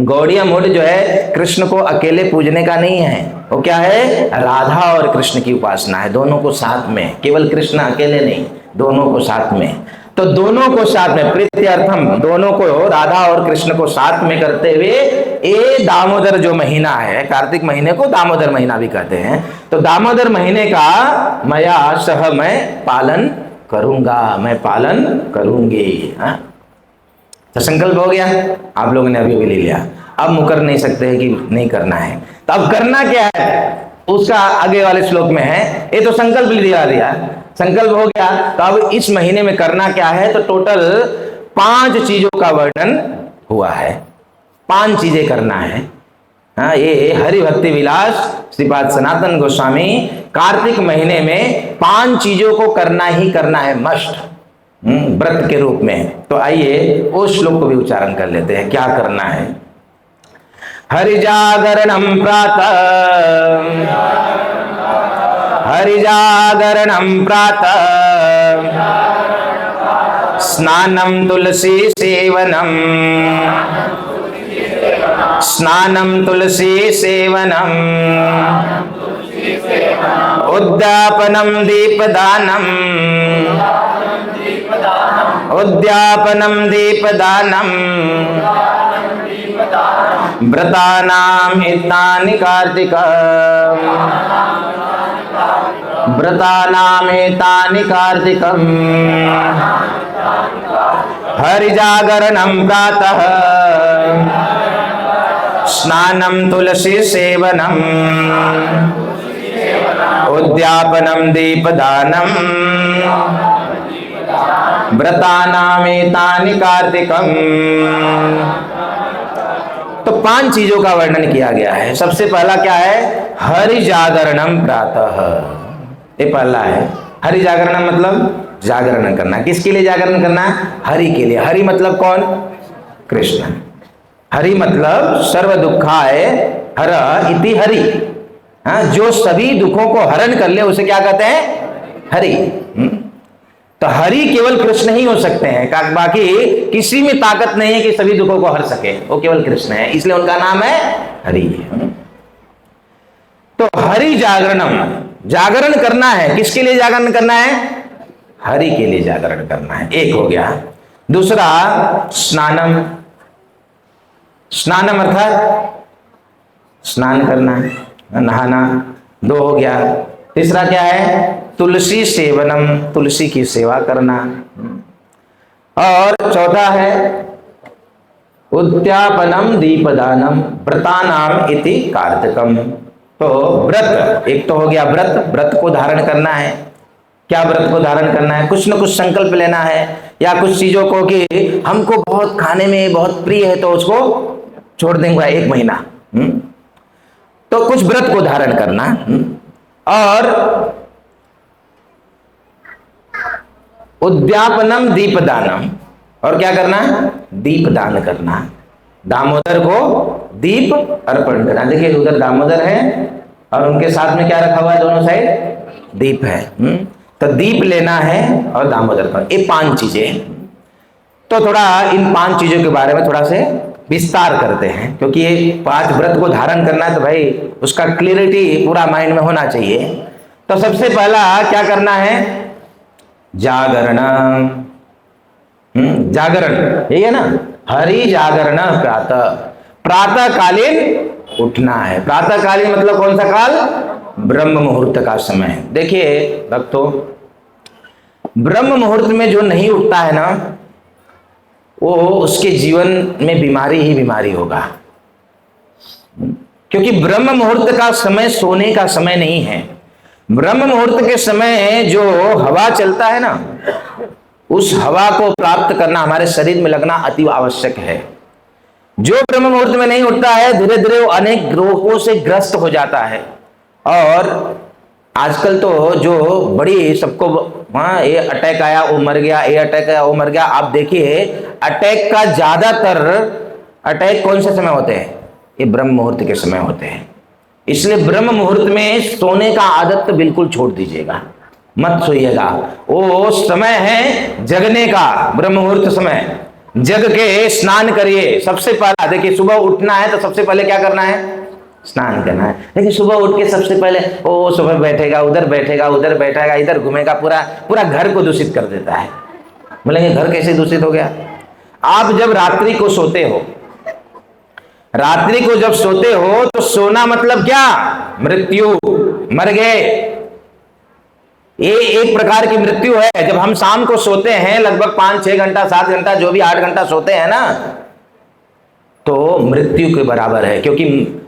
गौड़िया मुड जो है कृष्ण को अकेले पूजने का नहीं है, वो क्या है? राधा और कृष्ण की उपासना है, दोनों को साथ में, केवल कृष्ण अकेले नहीं, दोनों को साथ में। तो दोनों को साथ में, प्रीत्यर्थम, दोनों को, राधा और कृष्ण को साथ में करते हुए ये दामोदर जो महीना है, कार्तिक महीने को दामोदर महीना भी कहते हैं, तो दामोदर महीने का मया सह मैं पालन करूंगा, मैं पालन करूंगी। तो संकल्प हो गया, आप लोगों ने अभी भी ले लिया, अब मुकर नहीं सकते हैं कि नहीं करना है। तो अब करना क्या है उसका आगे वाले श्लोक में है। ये तो संकल्प दिया, संकल्प हो गया, तो अब इस महीने में करना क्या है? तो टोटल 5 चीजों का वर्णन हुआ है, 5 चीजें करना है। हाँ, ये हरि भक्ति विलास श्रीपाद सनातन गोस्वामी कार्तिक महीने में 5 चीजों को करना ही करना है, मस्ट, व्रत के रूप में। तो आइए उस श्लोक को भी उच्चारण कर लेते हैं, क्या करना है। हरि जागरणम प्रातः, हरि जागरणम प्रातः, स्नानं तुलसी सेवनम, स्नानं तुलसी सेवनम, उद्यापनम दीपदानम, उद्यापनम दीपदानम, व्रतानाम एतानि कार्तिकम्, व्रतानाम एतानि कार्तिकम्, हरि जागरणं प्रातः, स्नानं तुलसी सेवनम्, उद्यापनम दीपदानम, व्रतानाम एतानि कार्तिकम्। तो 5 चीजों का वर्णन किया गया है। सबसे पहला क्या है? हरि जागरणम प्रातः, ये पहला है। हरि जागरणम मतलब जागरण करना। किसके लिए जागरण करना है? हरि के लिए। हरि मतलब कौन? कृष्ण। हरि मतलब सर्व दुखाय हर इति हरि, जो सभी दुखों को हरण कर ले उसे क्या कहते हैं? हरि। तो हरि केवल कृष्ण ही हो सकते हैं, बाकी किसी में ताकत नहीं है कि सभी दुखों को हर सके, वो केवल कृष्ण है, इसलिए उनका नाम है हरि। तो हरि जागरणम, जागरण करना है। किसके लिए जागरण करना है? हरि के लिए जागरण करना है, एक हो गया। दूसरा स्नानम, स्नानम अर्थात स्नान करना है, नहाना, 2 हो गया। तीसरा क्या है? तुलसी सेवनम, तुलसी की सेवा करना। और चौथा है उद्यापनम दीपदानम, व्रतानाम इति कार्तिकम। तो व्रत, एक तो हो गया व्रत, व्रत को धारण करना है। क्या व्रत को धारण करना है? कुछ न कुछ संकल्प लेना है, या कुछ चीजों को कि हमको बहुत खाने में बहुत प्रिय है तो उसको छोड़ देंगे 1 महीना। तो कुछ व्रत को धारण करना, और उद्यापनम दीपदानम, और क्या करना? दीपदान करना, दामोदर को दीप अर्पण करना। देखिए उधर दामोदर है और उनके साथ में क्या रखा हुआ है? दोनों साइड दीप है। तो दीप लेना है और दामोदर पर, ये 5 चीजें। तो थोड़ा इन 5 चीजों के बारे में थोड़ा से विस्तार करते हैं, क्योंकि ये 5 व्रत को धारण करना है तो भाई उसका क्लियरिटी पूरा माइंड में होना चाहिए। तो सबसे पहला क्या करना है? जागरण। जागरण यही है ना, हरि जागरण प्रातः, प्रातः कालीन उठना है। प्रातः कालीन मतलब कौन सा काल? ब्रह्म मुहूर्त का समय। देखिए भक्तों, ब्रह्म मुहूर्त में जो नहीं उठता है ना, वो उसके जीवन में बीमारी ही बीमारी होगा, क्योंकि ब्रह्म मुहूर्त का समय सोने का समय नहीं है। ब्रह्म मुहूर्त के समय जो हवा चलता है ना, उस हवा को प्राप्त करना, हमारे शरीर में लगना अति आवश्यक है। जो ब्रह्म मुहूर्त में नहीं उठता है, धीरे धीरे वो अनेक रोगों से ग्रस्त हो जाता है। और आजकल तो जो बड़ी सबको, हाँ ये अटैक आया वो मर गया, ये अटैक आया वो मर गया। आप देखिए अटैक का ज्यादातर अटैक कौन से समय होते हैं? ये ब्रह्म मुहूर्त के समय होते हैं। इसलिए ब्रह्म मुहूर्त में सोने का आदत तो बिल्कुल छोड़ दीजिएगा, मत सोइएगा। वो समय है जगने का, ब्रह्म मुहूर्त समय। जग के स्नान करिए। सबसे पहला देखिए, सुबह उठना है तो सबसे पहले क्या करना है? स्नान करना है। लेकिन सुबह उठ के सबसे पहले ओ सुबह बैठेगा, उधर बैठेगा, उधर बैठेगा, इधर घूमेगा, पूरा पूरा घर को दूषित कर देता है। बोलेंगे घर कैसे दूषित हो गया? आप जब रात्रि को सोते हो, रात्रि को जब सोते हो तो सोना मतलब क्या? मृत्यु, मर गए। ये एक प्रकार की मृत्यु है। जब हम शाम को सोते हैं लगभग 5-6 घंटा, 7 घंटा, जो भी 8 घंटा सोते हैं ना, तो मृत्यु के बराबर है। क्योंकि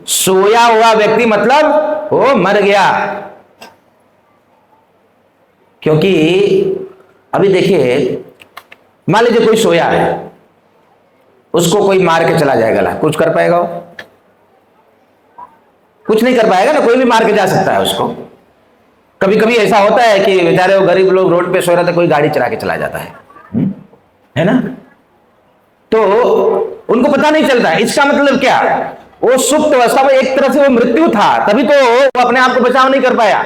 सोया हुआ व्यक्ति मतलब वो मर गया। क्योंकि अभी देखिए, मान लीजिए कोई सोया है, उसको कोई मार के चला जाएगा, कुछ कर पाएगा वो? कुछ नहीं कर पाएगा ना। कोई भी मार के जा सकता है उसको। कभी कभी ऐसा होता है कि बेचारे वो गरीब लोग रोड पे सो रहे थे, कोई गाड़ी चला के चला जाता है ना, तो उनको पता नहीं चलता है। इसका मतलब क्या? वो सुप्त अवस्था में एक तरह से वो मृत्यु था, तभी तो वो अपने आप को बचाव नहीं कर पाया।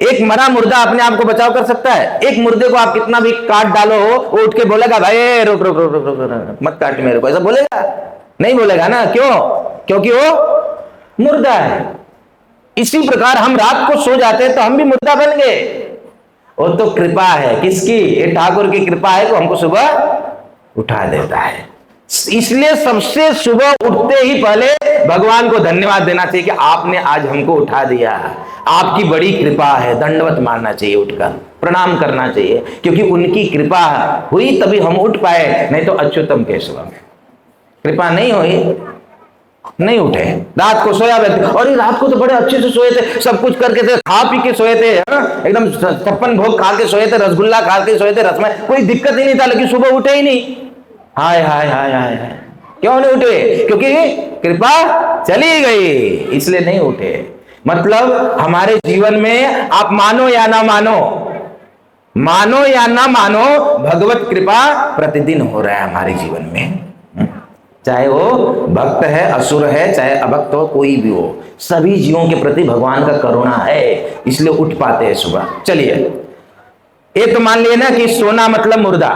एक मरा मुर्दा अपने आप को बचाव कर सकता है? एक मुर्दे को आप कितना भी काट डालो, वो उठ के बोलेगा भाई रुक रुक रुक रुक रुक, मत काट मेरे को, ऐसा बोलेगा? नहीं बोलेगा ना। क्यों? क्योंकि वो मुर्दा है। इसी प्रकार हम रात को सो जाते हैं तो हम भी मुर्दा बन गए। वो तो कृपा है किसकी? ये ठाकुर की कृपा है, तो हमको सुबह उठा देता है। इसलिए सबसे सुबह उठते ही पहले भगवान को धन्यवाद देना चाहिए कि आपने आज हमको उठा दिया, आपकी बड़ी कृपा है। दंडवत मारना चाहिए, उठकर प्रणाम करना चाहिए, क्योंकि उनकी कृपा हुई तभी हम उठ पाए, नहीं तो अच्युतम केशवम। कृपा नहीं हुई, नहीं उठे। रात को सोया व्यक्ति, और रात को तो बड़े अच्छे से सोए थे, सब कुछ करके थे, खा पी के सोए थे, एकदम 56 भोग खा के सोए थे, रसगुल्ला खा के सोए थे, रसमलाई, कोई दिक्कत ही नहीं था। लेकिन सुबह उठे ही नहीं। हाय हाय हाय हाय हाय, क्यों नहीं उठे? क्योंकि कृपा चली गई, इसलिए नहीं उठे। मतलब हमारे जीवन में आप मानो या ना मानो, मानो या ना मानो, भगवत कृपा प्रतिदिन हो रहा है हमारे जीवन में। चाहे वो भक्त है, असुर है, चाहे अभक्त हो, कोई भी हो, सभी जीवों के प्रति भगवान का करुणा है, इसलिए उठ पाते हैं सुबह। चलिए, एक तो मान लिए ना कि सोना मतलब मुर्दा।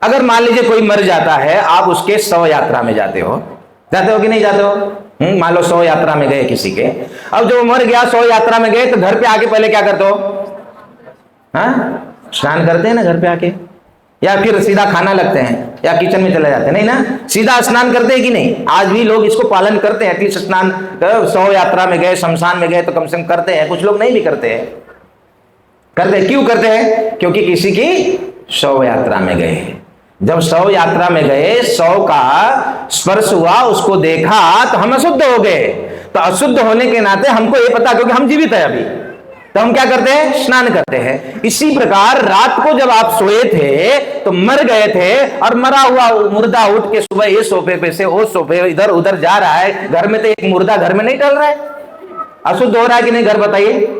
अगर मान लीजिए कोई मर जाता है, आप उसके शव यात्रा में जाते हो कि नहीं जाते हो? मान लो शव यात्रा में गए किसी के, अब जो मर गया शव यात्रा में गए, तो घर पे आके पहले क्या करते हो? हाँ, स्नान करते हैं ना घर पे आके, या फिर सीधा खाना लगते हैं, या किचन में चले जाते हैं? नहीं ना, सीधा स्नान करते हैं कि नहीं? आज भी लोग इसको पालन करते हैं। एटलीस्ट स्नान, शव यात्रा में गए, शमशान में गए तो कम से कम करते हैं। कुछ लोग नहीं भी करते हैं। करते हैं, क्यों करते हैं? क्योंकि किसी की शव यात्रा में गए। जब शव यात्रा में गए, शव का स्पर्श हुआ, उसको देखा, तो हम अशुद्ध हो गए। तो अशुद्ध होने के नाते हमको ये पता, क्योंकि हम जीवित है अभी, तो हम क्या करते हैं? स्नान करते हैं। इसी प्रकार रात को जब आप सोए थे तो मर गए थे, और मरा हुआ मुर्दा उठ के सुबह ये सोफे पे से वो सोफे इधर उधर जा रहा है। घर में तो एक मुर्दा घर में नहीं टल रहा है, अशुद्ध हो रहा है कि नहीं? घर बताइए।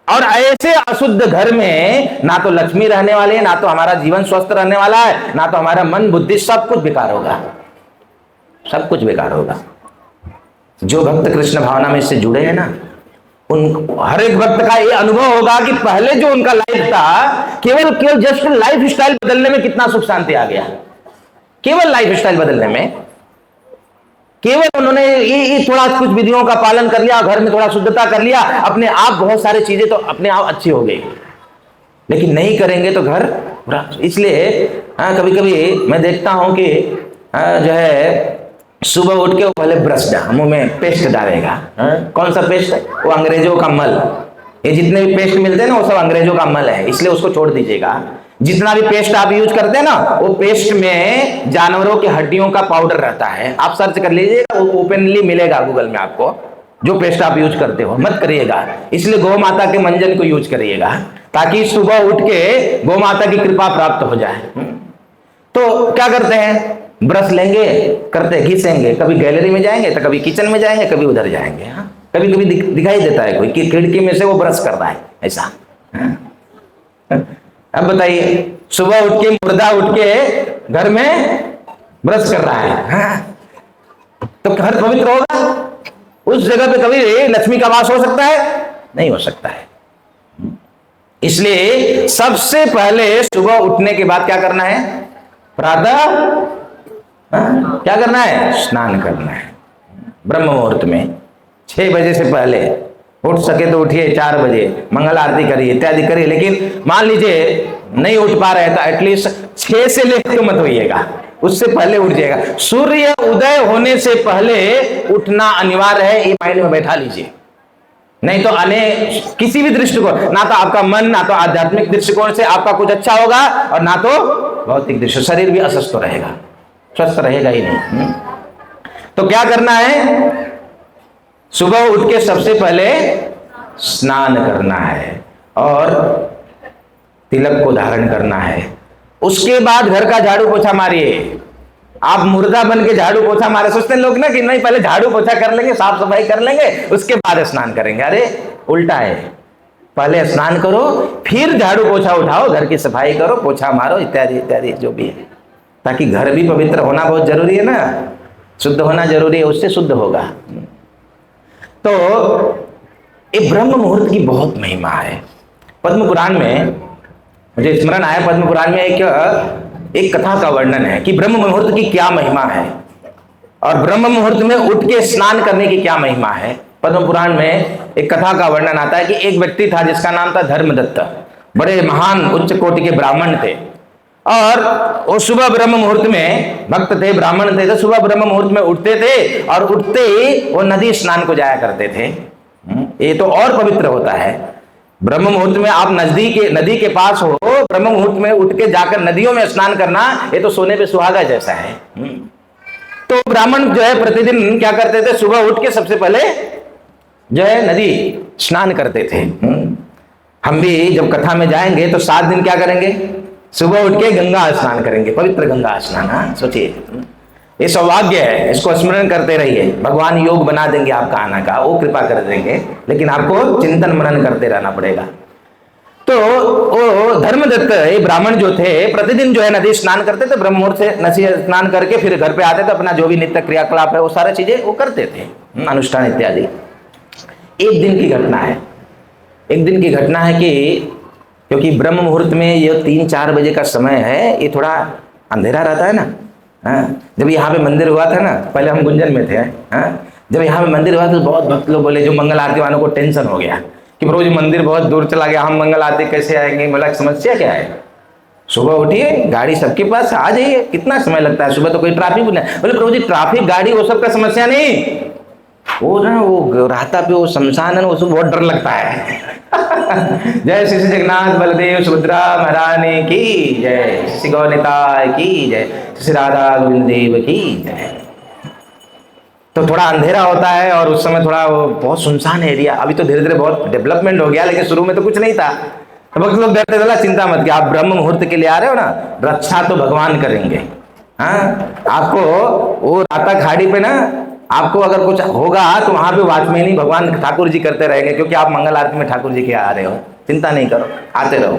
और ऐसे अशुद्ध घर में ना तो लक्ष्मी रहने वाली है, ना तो हमारा जीवन स्वस्थ रहने वाला है, ना तो हमारा मन बुद्धि, सब कुछ बेकार होगा, सब कुछ बेकार होगा। जो भक्त कृष्ण भावना में इससे जुड़े हैं ना, उन हर एक भक्त का ये अनुभव होगा कि पहले जो उनका लाइफ था, केवल जस्ट लाइफ स्टाइल बदलने में कितना सुख शांति आ गया। केवल लाइफ स्टाइल बदलने में, केवल उन्होंने ये थोड़ा कुछ विधियों का पालन कर लिया, घर में थोड़ा शुद्धता कर लिया, अपने आप बहुत सारी चीजें तो अपने आप अच्छी हो गई। लेकिन नहीं करेंगे तो घर बुरा। इसलिए कभी कभी मैं देखता हूं कि जो है सुबह उठ के वो पहले ब्रश मुंह में पेस्ट डालेगा। कौन सा पेस्ट है? वो अंग्रेजों का मल। ये जितने भी पेस्ट मिलते हैं ना, वो सब अंग्रेजों का मल है, इसलिए उसको छोड़ दीजिएगा। जितना भी पेस्ट आप यूज करते हैं ना, वो पेस्ट में जानवरों की हड्डियों का पाउडर रहता है। आप सर्च कर लीजिएगा, वो ओपनली मिलेगा गूगल में आपको। जो पेस्ट आप यूज करते हो मत करिएगा। इसलिए गौ माता के मंजन को यूज करिएगा, ताकि सुबह उठ के गौ माता की कृपा प्राप्त हो जाए। तो क्या करते हैं, ब्रश लेंगे, करते घिसेंगे, कभी गैलरी में जाएंगे तो कभी किचन में जाएंगे, कभी उधर जाएंगे। हाँ, कभी कभी दिखाई देता है कोई कि खिड़की में से वो ब्रश कर रहा है ऐसा। अब बताइए, सुबह उठ के मुर्दा उठ के घर में ब्रश कर रहा है, तो घर पवित्र होगा? उस जगह पे कभी लक्ष्मी का वास हो सकता है? नहीं हो सकता है। इसलिए सबसे पहले सुबह उठने के बाद क्या करना है? प्रातः क्या करना है? स्नान करना है। ब्रह्म मुहूर्त में 6 बजे से पहले उठ सके तो उठिए, 4 बजे मंगल आरती करिए, इत्यादि करिए। लेकिन मान लीजिए नहीं उठ पा रहे तो एटलीस्ट 6 से लेकर मत होइएगा, उससे पहले उठ जाएगा। सूर्य उदय होने से पहले उठना अनिवार्य है, ये माइंड में बैठा लीजिए। नहीं तो किसी भी दृष्टिकोण, ना तो आपका मन, ना तो आध्यात्मिक दृष्टिकोण से आपका कुछ अच्छा होगा, और ना तो भौतिक दृष्टि, शरीर भी अस्वस्थ रहेगा, स्वस्थ रहेगा ही नहीं। तो क्या करना है? सुबह उठ के सबसे पहले स्नान करना है और तिलक को धारण करना है। उसके बाद घर का झाड़ू पोछा मारिए। आप मुर्दा बन के झाड़ू पोछा मारे, सोचते हैं लोग ना कि नहीं पहले झाड़ू पोछा कर लेंगे, साफ सफाई कर लेंगे, उसके बाद स्नान करेंगे। अरे उल्टा है, पहले स्नान करो फिर झाड़ू पोछा उठाओ, घर की सफाई करो, पोछा मारो, इत्यादि इत्यादि जो भी है, ताकि घर भी पवित्र होना बहुत जरूरी है ना, शुद्ध होना जरूरी है, उससे शुद्ध होगा। तो ये ब्रह्म मुहूर्त की बहुत महिमा है। पद्म पुराण में मुझे स्मरण आया, पद्म पुराण में एक कथा का वर्णन है कि ब्रह्म मुहूर्त की क्या महिमा है और ब्रह्म मुहूर्त में उठ के स्नान करने की क्या महिमा है। पद्म पुराण में एक कथा का वर्णन आता है कि एक व्यक्ति था जिसका नाम था धर्मदत्त, बड़े महान उच्च कोटि के ब्राह्मण थे, और वो सुबह ब्रह्म मुहूर्त में भक्त थे, ब्राह्मण थे, तो सुबह ब्रह्म मुहूर्त में उठते थे और उठते ही वो नदी स्नान को जाया करते थे। ये तो और पवित्र होता है। ब्रह्म मुहूर्त में आप नदी के पास हो, ब्रह्म मुहूर्त में उठ के जाकर नदियों में स्नान करना, ये तो सोने पे सुहागा जैसा है। तो ब्राह्मण जो है प्रतिदिन क्या करते थे? सुबह उठ के सबसे पहले जो है नदी स्नान करते थे। हम भी जब कथा में जाएंगे तो 7 दिन क्या करेंगे? सुबह उठ के गंगा स्नान करेंगे, पवित्र गंगा स्नान। सोचिए, ये सौभाग्य है, इसको स्मरण करते रहिए। भगवान योग बना देंगे आपका आना का, वो कृपा कर देंगे, लेकिन आपको चिंतन मनन करते रहना पड़ेगा। तो वो धर्मदत्त ये ब्राह्मण जो थे प्रतिदिन जो है नदी स्नान करते थे, ब्रह्म मुहूर्त से नदी स्नान करके फिर घर पे आते थे, अपना जो भी नित्य क्रियाकलाप है वो सारी चीजें वो करते थे, अनुष्ठान इत्यादि। एक दिन की घटना है, एक दिन की घटना है कि क्योंकि ब्रह्म मुहूर्त में ये 3-4 बजे का समय है, ये थोड़ा अंधेरा रहता है ना। जब यहाँ पे मंदिर हुआ था ना, पहले हम गुंजन में थे, जब यहाँ पे मंदिर हुआ तो बहुत भक्त लोग बोले, जो मंगल आरती वालों को टेंशन हो गया कि प्रभु जी मंदिर बहुत दूर चला गया, हम मंगल आरती कैसे आएंगे? बोला समस्या क्या है? सुबह उठिए, गाड़ी सबके पास आ जाइए, कितना समय लगता है? सुबह तो कोई ट्रैफिक भी नहीं। बोले प्रभु जी ट्रैफिक गाड़ी वो सब का समस्या नहीं, वो ना वो रास्ता पे वो शमशान है ना, उसको बहुत डर लगता है। जय श्री जगन्नाथ बलदेव सुभद्रा महारानी की जय, श्री गौनिताय की जय, श्री राधा गोविंद देव की जय। तो थोड़ा अंधेरा होता है और उस समय थोड़ा वो बहुत सुनसान एरिया। अभी तो धीरे धीरे बहुत डेवलपमेंट हो गया, लेकिन शुरू में तो कुछ नहीं था। तो भक्त लोग डरते थे, चिंता मत कि आप ब्रह्म मुहूर्त के लिए आ रहे हो ना, रक्षा तो भगवान करेंगे। आपको वो राता खाड़ी पे ना, आपको अगर कुछ होगा तो वहां पे वॉचमैनी भगवान ठाकुर जी करते रहेंगे, क्योंकि आप मंगल आरती में ठाकुर जी के आ रहे हो, चिंता नहीं करो, आते रहो।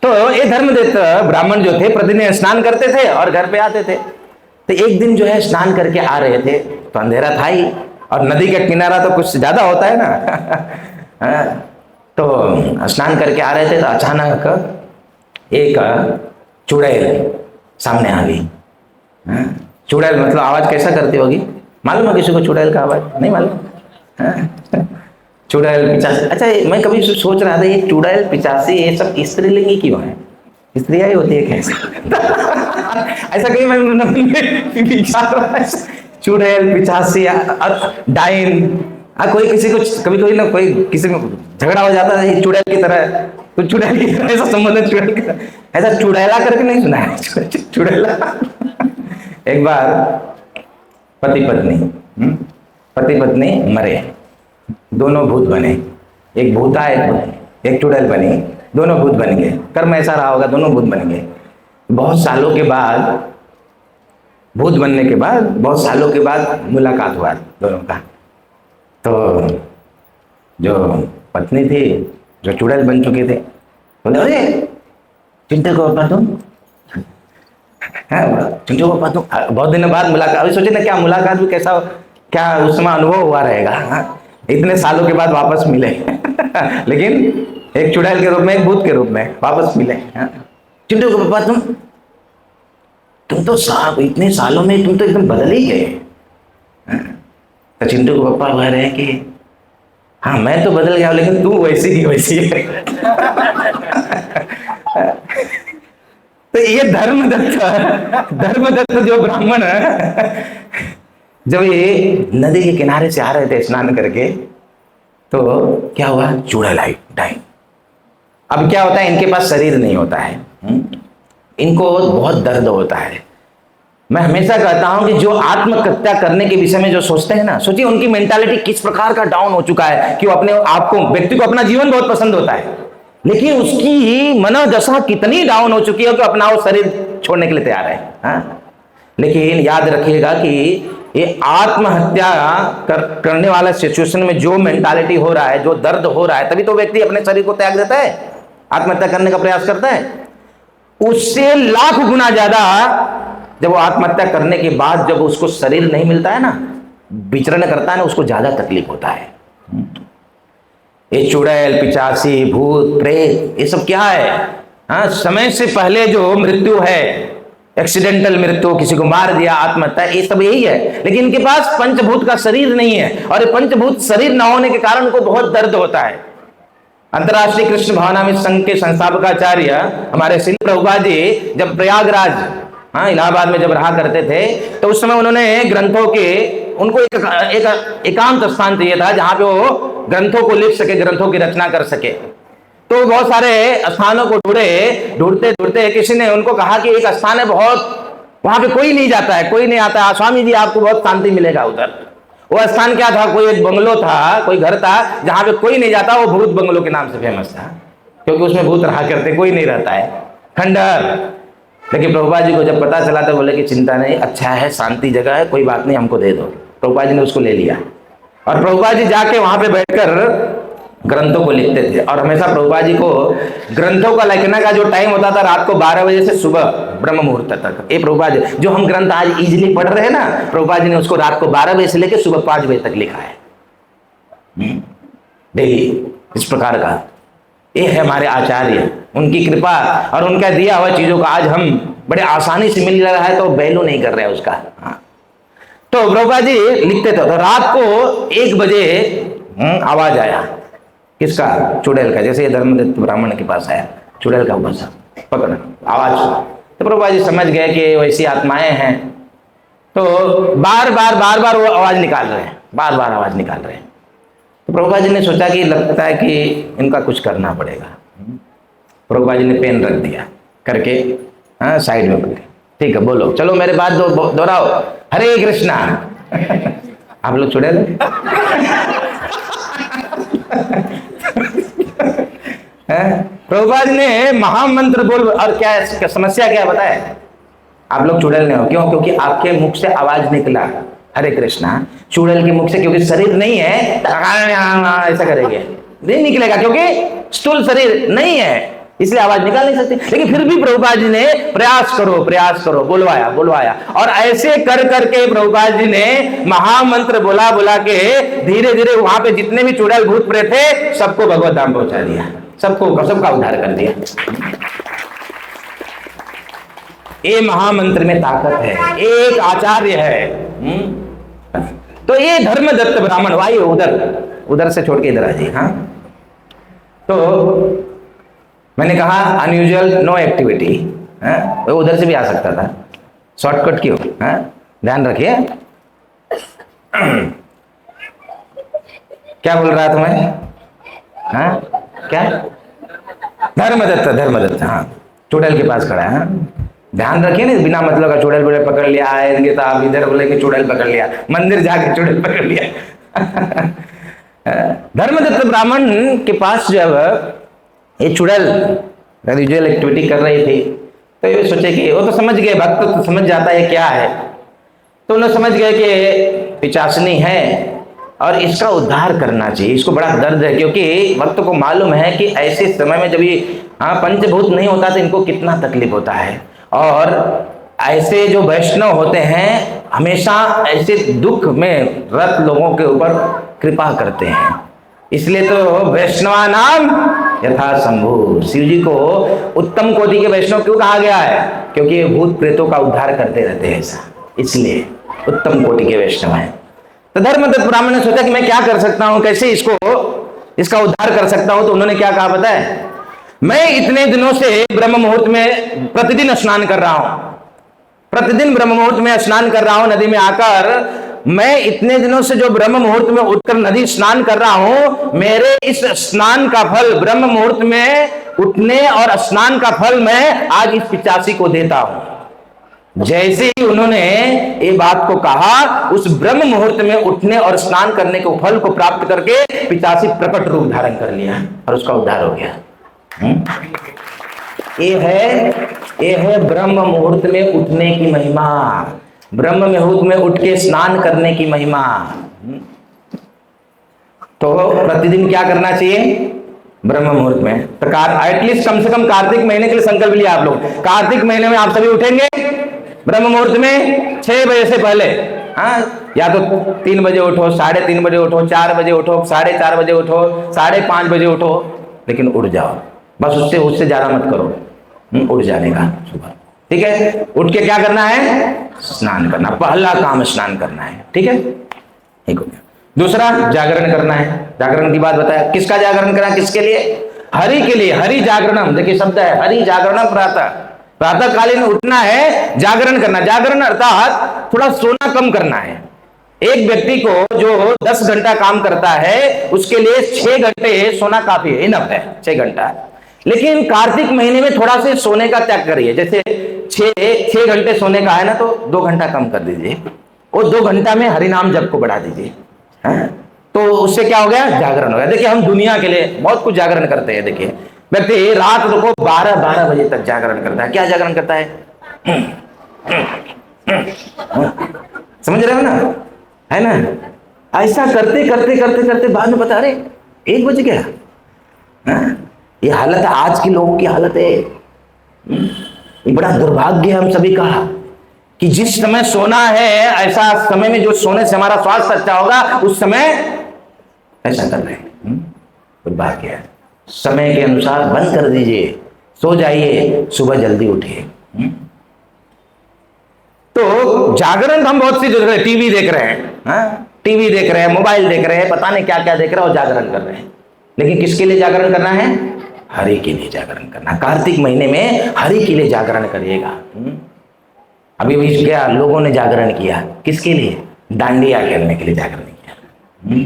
तो ये धर्मदत्त ब्राह्मण जो थे प्रतिदिन स्नान करते थे और घर पे आते थे। तो एक दिन जो है स्नान करके आ रहे थे तो अंधेरा था ही, और नदी का किनारा तो कुछ ज्यादा होता है ना। तो स्नान करके आ रहे थे तो अचानक एक चुड़ैल सामने आ गई। चुड़ैल मतलब आवाज कैसा करती होगी? मालूम है किसी को चुड़ैल का आवाज? नहीं मालूम? चुड़ैल पिचासी। अच्छा, मैं कभी सोच रहा था ये चुड़ैल पिचासी ये सब स्त्रीलिंगी क्यों है? स्त्रियाँ ही होती है कैसे? ऐसा कहीं मैं चुड़ैल पिचासी डाइन, कोई किसी को कभी ना कोई किसी में झगड़ा हो जाता है चुड़ैल की तरह, तो चुड़ैल की तरह ऐसा संबंध है, चुड़ैल की तरह ऐसा चुड़ैला करके नहीं सुना है? चुड़ैला। एक बार पति पत्नी पति पत्नी मरे, दोनों भूत बने, एक भूता एक चुड़ैल बनी, दोनों भूत बन गए। कर्म ऐसा रहा होगा, दोनों भूत बन गए। बहुत सालों के बाद, भूत बनने के बाद बहुत सालों के बाद मुलाकात हुआ दोनों का। तो जो पत्नी थी, जो चुड़ैल बन चुके थे, बोले अरे चिंटू को पापा तुम, चिंटू को पापा तुम। बहुत दिनों बाद मुलाकात, अभी सोचे ना क्या मुलाकात भी कैसा, क्या उस समय अनुभव हुआ रहेगा। इतने सालों के बाद वापस मिले लेकिन एक चुड़ैल के रूप में, एक भूत के रूप में वापस मिले। चिंटू को पापा तुम तो इतने सालों में तुम तो एकदम बदल ही गए। तो चिंटू को पापा कह रहे हैं कि हाँ मैं तो बदल गया लेकिन तू वैसी की वैसी है। तो ये धर्मदत्त जो ब्राह्मण है, जब ये नदी के किनारे से आ रहे थे स्नान करके, तो क्या हुआ, चुड़ैल आई डाई। अब क्या होता है, इनके पास शरीर नहीं होता है, इनको बहुत दर्द होता है। मैं हमेशा कहता हूं कि जो आत्महत्या करने के विषय में जो सोचते हैं ना, सोचिए उनकी मेंटालिटी किस प्रकार का डाउन हो चुका है कि वो अपने आप को, व्यक्ति को अपना जीवन बहुत पसंद होता है, लेकिन उसकी मनोदशा कितनी डाउन हो चुकी है कि अपना वो शरीर छोड़ने के लिए तैयार है। लेकिन याद रखिएगा कि ये आत्महत्या करने वाला सिचुएशन में जो मेंटालिटी हो रहा है, जो दर्द हो रहा है, तभी तो व्यक्ति अपने शरीर को त्याग देता है, आत्महत्या करने का प्रयास करता है। उससे लाख गुना ज्यादा जब वो आत्महत्या करने के बाद जब उसको शरीर नहीं मिलता है ना, विचरण करता है ना, उसको ज्यादा तकलीफ होता है। ये चुड़ैल, पिचासी, भूत, प्रेत, ये सब क्या है, समय से पहले जो मृत्यु है, एक्सीडेंटल मृत्यु, किसी को मार दिया, आत्महत्या, ये सब यही है। लेकिन इनके पास पंचभूत का शरीर नहीं है, और ये पंचभूत शरीर न होने के कारण उनको बहुत दर्द होता है। अंतर्राष्ट्रीय कृष्ण भावनामृत संघ के संस्थापकाचार्य हमारे श्रील प्रभुपाद जी जब प्रयागराज, इलाहाबाद में जब रहा करते थे, तो उस समय उन्होंने ग्रंथों के, उनको एक एकांत स्थान चाहिए था जहां पे वो ग्रंथों को लिख सके, ग्रंथों की रचना कर सके। तो बहुत सारे स्थानों को ढूंढते ढूंढते किसी ने उनको कहा कि एक स्थान है बहुत, वहां पे कोई नहीं जाता है, कोई नहीं आता है, स्वामी जी आपको बहुत शांति मिलेगा उधर। वो स्थान क्या था, कोई एक बंगलो था, कोई घर था जहां पे कोई नहीं जाता, वो भूत बंगलो के नाम से फेमस था, क्योंकि उसमें भूत रहा करते, कोई नहीं रहता है, खंडहर। लेकिन प्रभुपाद जी को जब पता चला तो बोले कि चिंता नहीं, अच्छा है, शांति जगह है, कोई बात नहीं, हमको दे दो। प्रभुपाद जी ने उसको ले लिया, और प्रभुपाद जी जाके वहां पे बैठकर ग्रंथों को लिखते थे। और हमेशा प्रभुपाद जी को ग्रंथों का लिखने का जो टाइम होता था, रात को 12 बजे से सुबह ब्रह्म मुहूर्त तक। ये प्रभुपाद जी, जो हम ग्रंथ आज इजीली पढ़ रहे हैं ना, प्रभुपाद जी ने उसको रात को 12 बजे से लेकर सुबह 5 बजे तक लिखा है डेली। इस प्रकार का ये है हमारे आचार्य, उनकी कृपा और उनका दिया हुआ चीजों का आज हम बड़े आसानी से मिल रहा है, तो वैल्यू नहीं कर रहे हैं उसका। तो प्रभुपाद जी लिखते थे, तो रात को 1 बजे आवाज आया, किसका, चुड़ैल का। जैसे ये धर्मदत्त ब्राह्मण के पास आया, चुड़ैल का बसा पकड़ आवाज। तो प्रभुपाद जी समझ गए कि वैसी आत्माएं हैं, तो बार बार वो आवाज निकाल रहे हैं, बार बार आवाज निकाल रहे हैं। तो प्रभुपाद जी ने सोचा कि लगता है कि इनका कुछ करना पड़ेगा। प्रभुपाद जी ने पेन रख दिया करके, साइड में बोले ठीक है बोलो, चलो मेरे बात दोहराओ, हरे कृष्णा। आप लोग चुड़ैल प्रभुपाद ने महामंत्र बोल, और क्या समस्या क्या बताए, आप लोग चुड़ैल नहीं हो, क्यों, क्योंकि आपके मुख से आवाज निकला हरे कृष्णा, चुड़ैल के मुख से क्योंकि शरीर नहीं है, ऐसा करेंगे नहीं निकलेगा, क्योंकि स्थूल शरीर नहीं है, इसलिए आवाज निकाल नहीं सकती। लेकिन फिर भी प्रभुपाद जी ने प्रयास करो बुलवाया, और ऐसे कर करके प्रभुपाद जी ने महामंत्र बोला के धीरे धीरे वहां पे जितने भी चुड़ैल भूत प्रेत थे सबको भगवत धाम पहुंचा दिया, सबका उद्धार कर दिया। ये महामंत्र में ताकत है, एक आचार्य है। तो ये धर्मदत्त ब्राह्मण, वाई उधर से छोड़ के इधर आ जी। तो मैंने कहा अनयूजुअल नो एक्टिविटी, वो उधर से भी आ सकता था, शॉर्टकट क्यों, ध्यान रखिए। क्या बोल रहा था मैं, क्या, धर्मदत्त, चुड़ैल के पास खड़ा है। ध्यान रखिए ना, बिना मतलब का चुड़ैल बुड़ैल पकड़ लिया आएंगे तो आप इधर बोले कि चुड़ैल पकड़ लिया, मंदिर जाके चुड़ैल पकड़ लिया। धर्मदत्त ब्राह्मण के पास जब ये चुड़ैल रिचुअल एक्टिविटी कर रही थी तो ये सोचे कि वो तो समझ गए, भक्त तो समझ जाता है क्या है, तो उन्हें समझ गए कि पिशाचनी है और इसका उद्धार करना चाहिए। इसको बड़ा दर्द है, क्योंकि भक्त को मालूम है कि ऐसे समय में जब ये पंचभूत नहीं होता तो इनको कितना तकलीफ होता है, और ऐसे जो वैष्णव होते हैं हमेशा ऐसे दुख में रत लोगों के ऊपर कृपा करते हैं। इसलिए तो वैष्णवा नाम यथा शंभु, शिव जी को उत्तम कोटि के वैष्णव क्यों कहा गया है? क्योंकि ये भूत प्रेतों का उद्धार करते रहते हैं, ऐसा इसलिए उत्तम कोटि के वैष्णव हैं। तो धर्मदत्त ब्राह्मण ने सोचा कि मैं क्या कर सकता हूं, कैसे इसका उद्धार कर सकता हूं। तो उन्होंने क्या कहा पता है? मैं इतने दिनों से ब्रह्म मुहूर्त में प्रतिदिन स्नान कर रहा हूं, प्रतिदिन ब्रह्म मुहूर्त में स्नान कर रहा हूं नदी में आकर। मैं इतने दिनों से जो ब्रह्म मुहूर्त में उठकर नदी स्नान कर रहा हूं, मेरे इस स्नान का फल, ब्रह्म मुहूर्त में उठने और स्नान का फल मैं आज इस पिचासी को देता हूं। जैसे ही उन्होंने ये बात को कहा, उस ब्रह्म मुहूर्त में उठने और स्नान करने के फल को प्राप्त करके पिचासी प्रकट रूप धारण कर लिया और उसका उद्धार हो गया। ये है ब्रह्म मुहूर्त में उठने की महिमा, ब्रह्म मुहूर्त में उठ के स्नान करने की महिमा। तो प्रतिदिन क्या करना चाहिए? ब्रह्म मुहूर्त में तो एटलीस्ट कम से कम कार्तिक महीने के लिए संकल्प लिया आप लोग। कार्तिक महीने में आप सभी उठेंगे ब्रह्म मुहूर्त में 6 बजे से पहले। या तो 3 बजे उठो, 3:30 बजे उठो, 4 बजे उठो, 4:30 बजे उठो, 5:30 बजे उठो, लेकिन उठ जाओ। बस उससे ज्यादा मत करो, उठ जाने का सुबह। ठीक है, उठ के क्या करना है? स्नान करना, पहला काम स्नान करना है। ठीक है, एक हो गया। दूसरा जागरण करना है। जागरण की बात बताया, किसका जागरण करना, किसके लिए? हरि के लिए। हरि जागरणम, देखिए शब्द है हरि जागरणम। प्रातः कालीन उठना है, जागरण करना। जागरण अर्थात थोड़ा सोना कम करना है। एक व्यक्ति को जो 10 घंटा काम करता है उसके लिए 6 घंटे सोना काफी है, इनफ है 6 घंटा। लेकिन कार्तिक महीने में थोड़ा से सोने का त्याग करिए। जैसे 6 घंटे सोने का है ना, तो 2 घंटा कम कर दीजिए और 2 घंटा में हरिनाम जप को बढ़ा दीजिए। तो उससे क्या हो गया? जागरण हो गया। देखिए हम दुनिया के लिए बहुत कुछ जागरण करते हैं। देखिए व्यक्ति रात को 12 बजे तक जागरण करता है। क्या जागरण करता है? समझ रहे हो ना, है ना? ऐसा करते करते करते करते बाद में पता, अरे 1 बज गया। ये हालत है आज के लोगों की, हालत है। ये बड़ा दुर्भाग्य है हम सभी का कि जिस समय सोना है, ऐसा समय में जो सोने से हमारा स्वास्थ्य अच्छा होगा उस समय ऐसा कर रहे हैं। दुर्भाग्य है। समय के अनुसार बंद कर दीजिए, सो जाइए, सुबह जल्दी उठिए। तो जागरण हम बहुत सी जगह टीवी देख रहे हैं, टीवी देख रहे हैं, मोबाइल देख रहे हैं, पता नहीं क्या क्या देख रहे हैं और जागरण कर रहे हैं। लेकिन किसके लिए जागरण करना है? हरि के लिए जागरण करना। कार्तिक महीने में हरि के लिए जागरण करिएगा। अभी भी क्या लोगों ने जागरण किया, किसके लिए? डांडिया खेलने के लिए जागरण किया।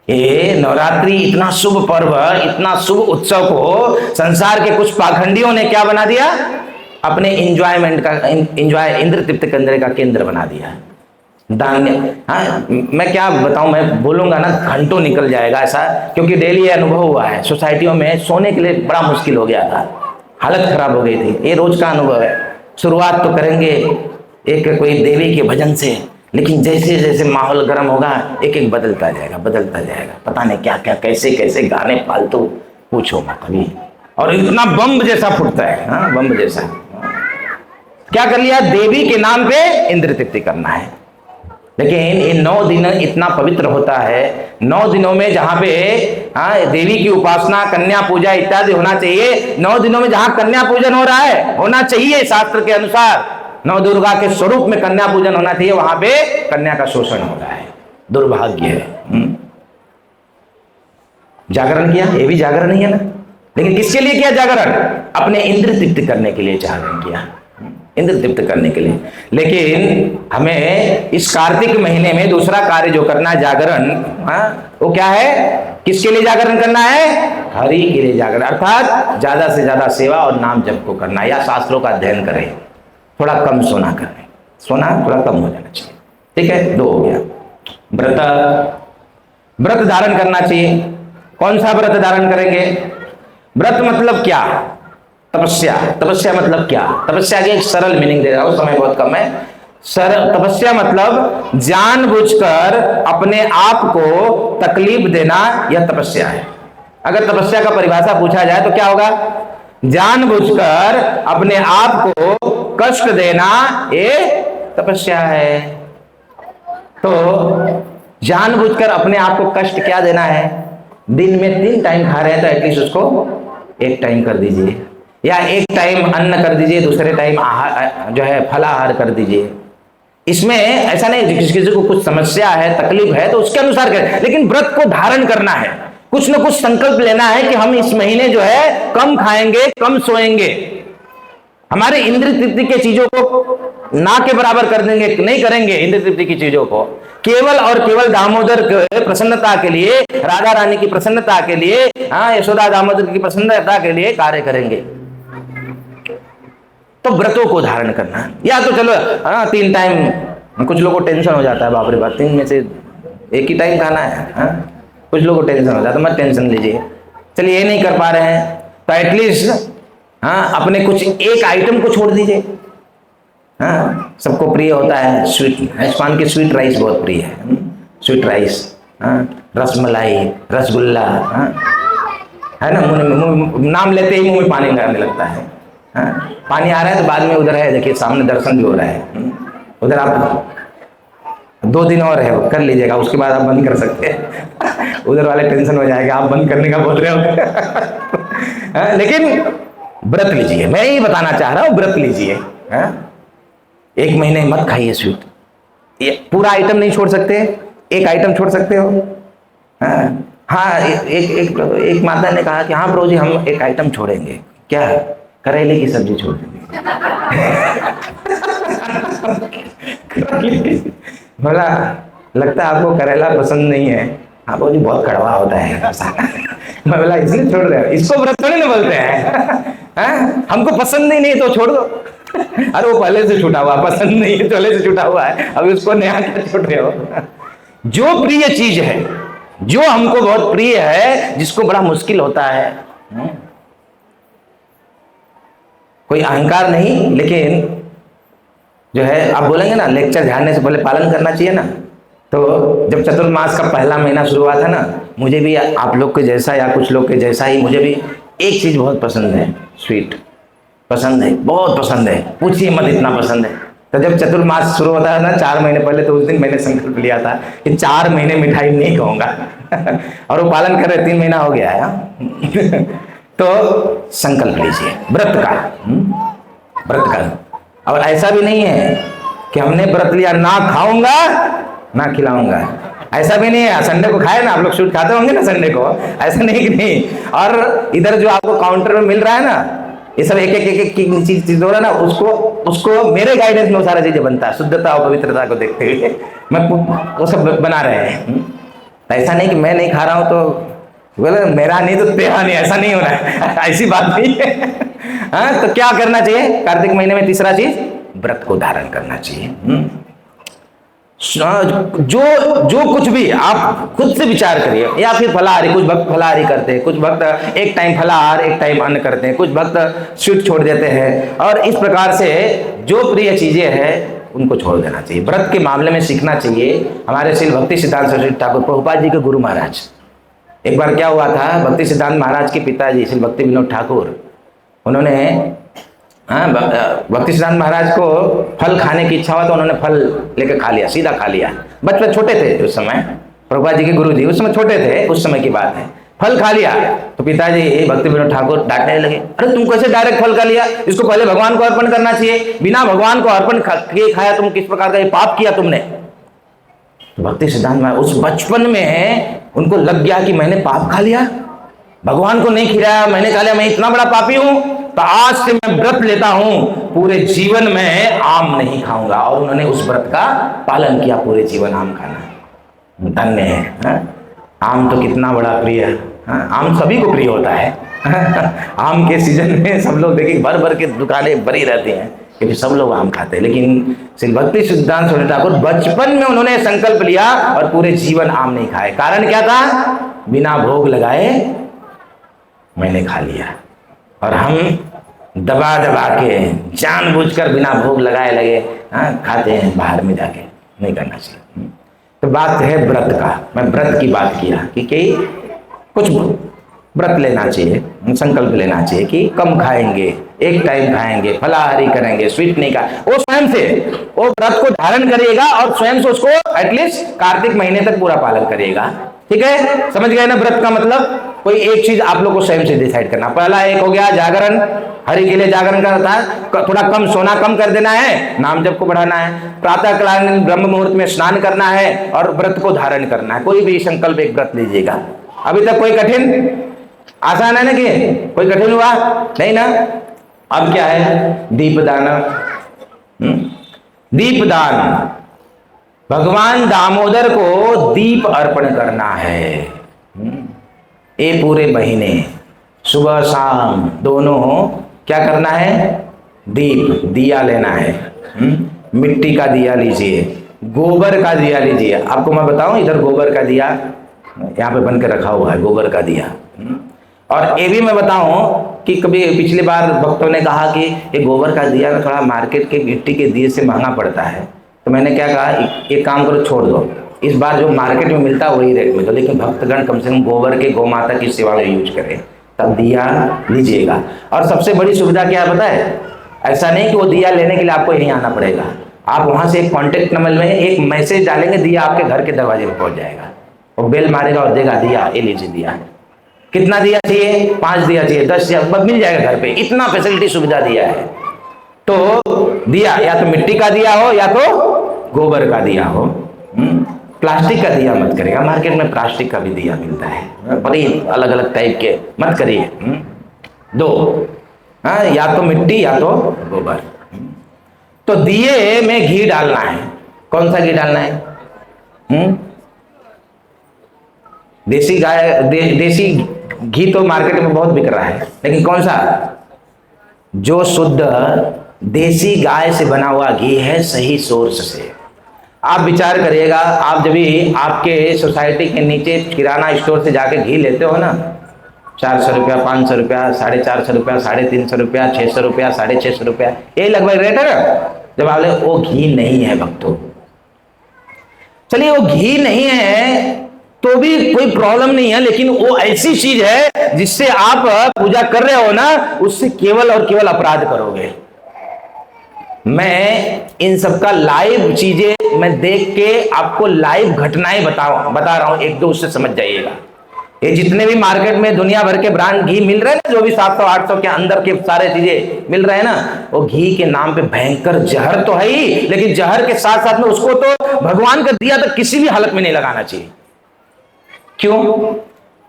ये नवरात्रि इतना शुभ पर्व, इतना शुभ उत्सव को संसार के कुछ पाखंडियों ने क्या बना दिया? अपने इंजॉयमेंट का, इंद्र तृप्त करने का केंद्र बना दिया। मैं क्या बताऊं, मैं बोलूंगा ना घंटों निकल जाएगा ऐसा, क्योंकि डेली ये अनुभव हुआ है। सोसाइटियों में सोने के लिए बड़ा मुश्किल हो गया था, हालत खराब हो गई थी। ये रोज का अनुभव है। शुरुआत तो करेंगे एक कोई देवी के भजन से, लेकिन जैसे जैसे माहौल गर्म होगा एक एक बदलता जाएगा। पता नहीं क्या क्या कैसे कैसे गाने फालतू, पूछो मत अभी। और इतना बम जैसा फुटता है, बम जैसा। क्या कर लिया? देवी के नाम पे इंद्र तृप्ति करना है। लेकिन ये 9 दिन इतना पवित्र होता है। 9 दिनों में जहाँ पे देवी की उपासना, कन्या पूजा इत्यादि होना चाहिए, 9 दिनों में जहाँ कन्या पूजन हो रहा है, होना चाहिए शास्त्र के अनुसार, 9 दुर्गा के स्वरूप में कन्या पूजन होना चाहिए, वहां पे कन्या का शोषण हो रहा है। दुर्भाग्य है। जागरण किया, ये भी जागरण नहीं है ना। लेकिन किसके लिए किया जागरण? अपने इंद्र तृप्ति करने के लिए जागरण किया। इंद्र तृप्त करने के लिए। लेकिन हमें इस कार्तिक महीने में दूसरा कार्य जो करना है, जागरण, वो क्या है? किसके लिए जागरण करना है? हरि के लिए जागरण, अर्थात ज्यादा से ज्यादा सेवा और नाम जप को करना, या शास्त्रों का अध्ययन करें, थोड़ा कम सोना करें, सोना थोड़ा कम हो जाना चाहिए। ठीक है, 2 हो गया। व्रत धारण करना चाहिए। कौन सा व्रत धारण करेंगे? व्रत मतलब क्या? तपस्या। तपस्या मतलब क्या? तपस्या की एक सरल मीनिंग दे रहा हूं, समय बहुत कम है। तपस्या मतलब जानबूझकर अपने आप को तकलीफ देना, यह तपस्या है। अगर तपस्या का परिभाषा पूछा जाए तो क्या होगा? जानबूझकर अपने आप को कष्ट देना, ये तपस्या है। तो जानबूझकर अपने आप को कष्ट क्या देना है? दिन में 3 टाइम खा रहे हैं तो एटलीस्ट उसको 1 टाइम कर दीजिए, या 1 टाइम अन्न कर दीजिए, दूसरे टाइम आहार जो है फलाहार कर दीजिए। इसमें ऐसा नहीं किसी को कुछ समस्या है, तकलीफ है तो उसके अनुसार करें, लेकिन व्रत को धारण करना है। कुछ न कुछ संकल्प लेना है कि हम इस महीने जो है कम खाएंगे, कम सोएंगे, हमारे इंद्रिय तृप्ति के चीजों को ना के बराबर कर देंगे, नहीं करेंगे इंद्रिय तृप्ति की चीजों को, केवल और केवल दामोदर के प्रसन्नता के लिए, राधा रानी की प्रसन्नता के लिए, यशोदा दामोदर की प्रसन्नता के लिए कार्य करेंगे। तो व्रतों को धारण करना, या तो चलो 3 टाइम, कुछ लोगों को टेंशन हो जाता है, बाप रे बाप 3 में से 1 ही टाइम खाना है, कुछ लोगों को टेंशन हो जाता है, मत टेंशन लीजिए। चलिए ये नहीं कर पा रहे हैं तो एटलीस्ट अपने कुछ 1 आइटम को छोड़ दीजिए। सबको प्रिय होता है स्वीट, हिंदुस्तान की स्वीट राइस बहुत प्रिय है, स्वीट राइस, रसमलाई, रसगुल्ला, है ना, नाम लेते ही मुंह में पानी आने लगता है। पानी आ रहा है तो बाद में उधर है, देखिए सामने दर्शन भी हो रहा है, उधर आप 2 दिन और है, कर लीजिएगा, उसके बाद आप बंद कर सकते हैं। उधर वाले टेंशन हो जाएगा, आप बंद करने का बोल रहे हो। लेकिन व्रत लीजिए, मैं यही बताना चाह रहा हूँ, व्रत लीजिए। 1 महीने मत खाइए स्वीट, ये पूरा आइटम नहीं छोड़ सकते, 1 आइटम छोड़ सकते हो। एक माता ने कहा कि हाँ प्रभु जी हम 1 आइटम छोड़ेंगे, क्या? करेले की सब्जी छोड़ देंगे। बोला लगता है आपको करेला पसंद नहीं है। हाँ प्रभु जी बहुत कड़वा होता है। मैं बोला इसलिए छोड़ रहे हो, इसको व्रत थोड़ी ना बोलते हैं। हमको पसंद ही नहीं तो छोड़ दो। अरे वो पहले से छूटा हुआ, पसंद नहीं है पहले से छूटा हुआ है, अभी उसको नया क्या छोड़ रहे हो? जो प्रिय चीज है, जो हमको बहुत प्रिय है, जिसको बड़ा मुश्किल होता है, कोई अहंकार नहीं, लेकिन जो है आप बोलेंगे ना लेक्चर झाड़ने से पहले पालन करना चाहिए ना। तो जब चतुर्मास का पहला महीना शुरू हुआ था ना, मुझे भी आप लोग के जैसा या कुछ लोग के जैसा ही मुझे भी एक चीज बहुत पसंद है, स्वीट पसंद है, बहुत पसंद है, पूछिए मत इतना पसंद है। तो जब चतुर्मास शुरू होता है ना 4 महीने पहले, तो उस दिन मैंने संकल्प लिया था कि 4 महीने मिठाई नहीं खाऊंगा। और वो पालन कर रहे 3 महीना हो गया है। तो संकल्प लीजिए व्रत का, व्रत का। और ऐसा भी नहीं है कि हमने व्रत लिया ना खाऊंगा ना खिलाऊंगा, ऐसा भी नहीं है। संडे को खाए ना, आप लोग स्वीट खाते होंगे ना संडे को, ऐसा नहीं कि नहीं। और इधर जो आपको काउंटर में मिल रहा है ना, ये सब एक चीज हो रहा है ना, उसको मेरे गाइडेंस में वो सारा चीजें बनता है, शुद्धता और पवित्रता को देखते हुए मैं वो सब बना रहे हैं। ऐसा नहीं कि मैं नहीं खा रहा हूं तो बोले मेरा नहीं तो तेरा नहीं, ऐसा नहीं हो रहा है। ऐसी बात नहीं है। तो क्या करना चाहिए कार्तिक महीने में? तीसरा चीज, व्रत को धारण करना चाहिए। जो कुछ भी आप खुद से विचार करिए, या फिर फलाहारी, कुछ भक्त फलाहारी करते हैं, कुछ भक्त 1 टाइम फलाहार 1 टाइम अन्न करते हैं, कुछ भक्त स्वीट छोड़ देते हैं, और इस प्रकार से जो प्रिय चीजें हैं उनको छोड़ देना चाहिए। व्रत के मामले में सीखना चाहिए। हमारे श्री भक्ति सिद्धांत सरस्वती ठाकुर प्रभुपाद जी के गुरु महाराज, एक बार क्या हुआ था, भक्ति सिद्धांत महाराज के पिताजी श्री भक्ति विनोद ठाकुर, उन्होंने भक्ति सिद्धांत महाराज को फल खाने की इच्छा हुआ तो उन्होंने फल लेकर खा लिया, सीधा खा लिया। बचपन छोटे थे उस समय, प्रभुपाद जी के गुरु जी उस समय छोटे थे, उस समय की बात है। फल खा लिया तो पिताजी भक्ति विनोद ठाकुर डांटने लगे, अरे तुम कैसे डायरेक्ट फल खा लिया, इसको पहले भगवान को अर्पण करना चाहिए, बिना भगवान को अर्पण किए खाया, तुम किस प्रकार का ये पाप किया तुमने। तो भक्ति सिद्धांत महाराज उस बचपन में उनको लग गया कि मैंने पाप खा लिया, भगवान को नहीं खिलाया, मैंने खा लिया, मैं इतना बड़ा पापी हूं। तो आज से मैं व्रत लेता हूं, पूरे जीवन में आम नहीं खाऊंगा। और उन्होंने उस व्रत का पालन किया, पूरे जीवन आम खाना। धन्य है, आम तो कितना बड़ा प्रिय है। आम सभी को प्रिय होता है। आम के सीजन में सब लोग देखिए भर भर के दुकानें भरी रहती हैं, क्योंकि सब लोग आम खाते हैं। लेकिन श्री भक्ति सिद्धांत सरस्वती ठाकुर बचपन में उन्होंने संकल्प लिया और पूरे जीवन आम नहीं खाए। कारण क्या था? बिना भोग लगाए मैंने खा लिया। और हम दबा दबा के जानबूझकर बिना भोग लगाए लगे खाते हैं बाहर में जाके, नहीं करना चाहिए। तो बात है व्रत का, मैं व्रत की बात किया कि कुछ व्रत लेना चाहिए, संकल्प लेना चाहिए कि कम खाएंगे, एक टाइम खाएंगे, फलाहारी करेंगे, स्वीट नहीं खा। वो स्वयं से वो व्रत को धारण करिएगा और स्वयं से उसको एटलीस्ट कार्तिक महीने तक पूरा पालन करिएगा। ठीक है, समझ गए ना व्रत का मतलब? कोई एक चीज आप लोग को स्वयं से डिसाइड करना। पहला एक हो गया जागरण, हरि के लिए जागरण करता है, थोड़ा कम सोना कम कर देना है, नाम जप को बढ़ाना है, प्रातः काल ब्रह्म मुहूर्त में स्नान करना है और व्रत को धारण करना है। कोई भी संकल्प एक व्रत लीजिएगा। अभी तक कोई कठिन, आसान है ना? कि कोई कठिन हुआ नहीं ना? अब क्या है? दीपदान। दीपदान, भगवान दामोदर को दीप अर्पण करना है। ये पूरे महीने सुबह शाम दोनों क्या करना है? दीप, दिया लेना है। मिट्टी का दिया लीजिए, गोबर का दिया लीजिए। आपको मैं बताऊं, इधर गोबर का दिया यहाँ पे बन के रखा हुआ है, गोबर का दिया। और ये भी मैं बताऊं कि कभी पिछली बार भक्तों ने कहा कि ये गोबर का दिया थोड़ा मार्केट के मिट्टी के दिए से महंगा पड़ता है। तो मैंने क्या कहा, एक काम करो, छोड़ दो, इस बार जो मार्केट में मिलता है वही रेट में दो, लेकिन भक्तगण कम से कम गोबर के गौ माता की सेवा में यूज करें, तब दिया लीजिएगा। और सबसे बड़ी सुविधा क्या है पता है? ऐसा नहीं कि वो दिया लेने के लिए आपको यहीं आना पड़ेगा। आप वहां से एक कॉन्टेक्ट नंबर में एक मैसेज डालेंगे, दिया आपके घर के दरवाजे पर पहुंच जाएगा। वो बेल मारेगा और देगा दिया, ये लीजिए दिया। कितना दिया चाहिए? 5 दिया चाहिए, 10 दिया मिल जाएगा घर पे। इतना फैसिलिटी सुविधा दिया है। तो दिया या तो मिट्टी का दिया हो या तो गोबर का दिया हो। प्लास्टिक का दिया मत करिएगा, मार्केट में प्लास्टिक का भी दिया मिलता है, बड़ी अलग अलग टाइप के, मत करिए। दो, या तो मिट्टी या तो गोबर। तो दिए में घी डालना है। कौन सा घी डालना है? देसी गाय, देसी घी तो मार्केट में बहुत बिक रहा है, लेकिन कौन सा? जो शुद्ध देसी गाय से बना हुआ घी है, सही सोर्स से। आप विचार करिएगा, आप जब भी आपके सोसाइटी के नीचे किराना स्टोर से जाके घी लेते हो ना, 400 रुपया, 500 रुपया, 450 रुपया, 350 रुपया, 600 रुपया, 650 रुपया, ये लगभग रेट है ना। जब आप वो घी नहीं है भक्तों, चलिए वो घी नहीं है तो भी कोई प्रॉब्लम नहीं है, लेकिन वो ऐसी चीज है जिससे आप पूजा कर रहे हो ना, उससे केवल और केवल अपराध करोगे। मैं इन सबका लाइव चीजें मैं देख के आपको लाइव घटनाएं बता रहा हूं, एक दो उससे समझ जाइएगा। ये जितने भी मार्केट में दुनिया भर के ब्रांड घी मिल रहे हैं ना, जो भी 700-800 के अंदर के सारे चीजें मिल रहे हैं ना, वो घी के नाम पे भयंकर जहर तो है ही, लेकिन जहर के साथ साथ में उसको तो भगवान का दिया तो किसी भी हालत में नहीं लगाना चाहिए। क्यों?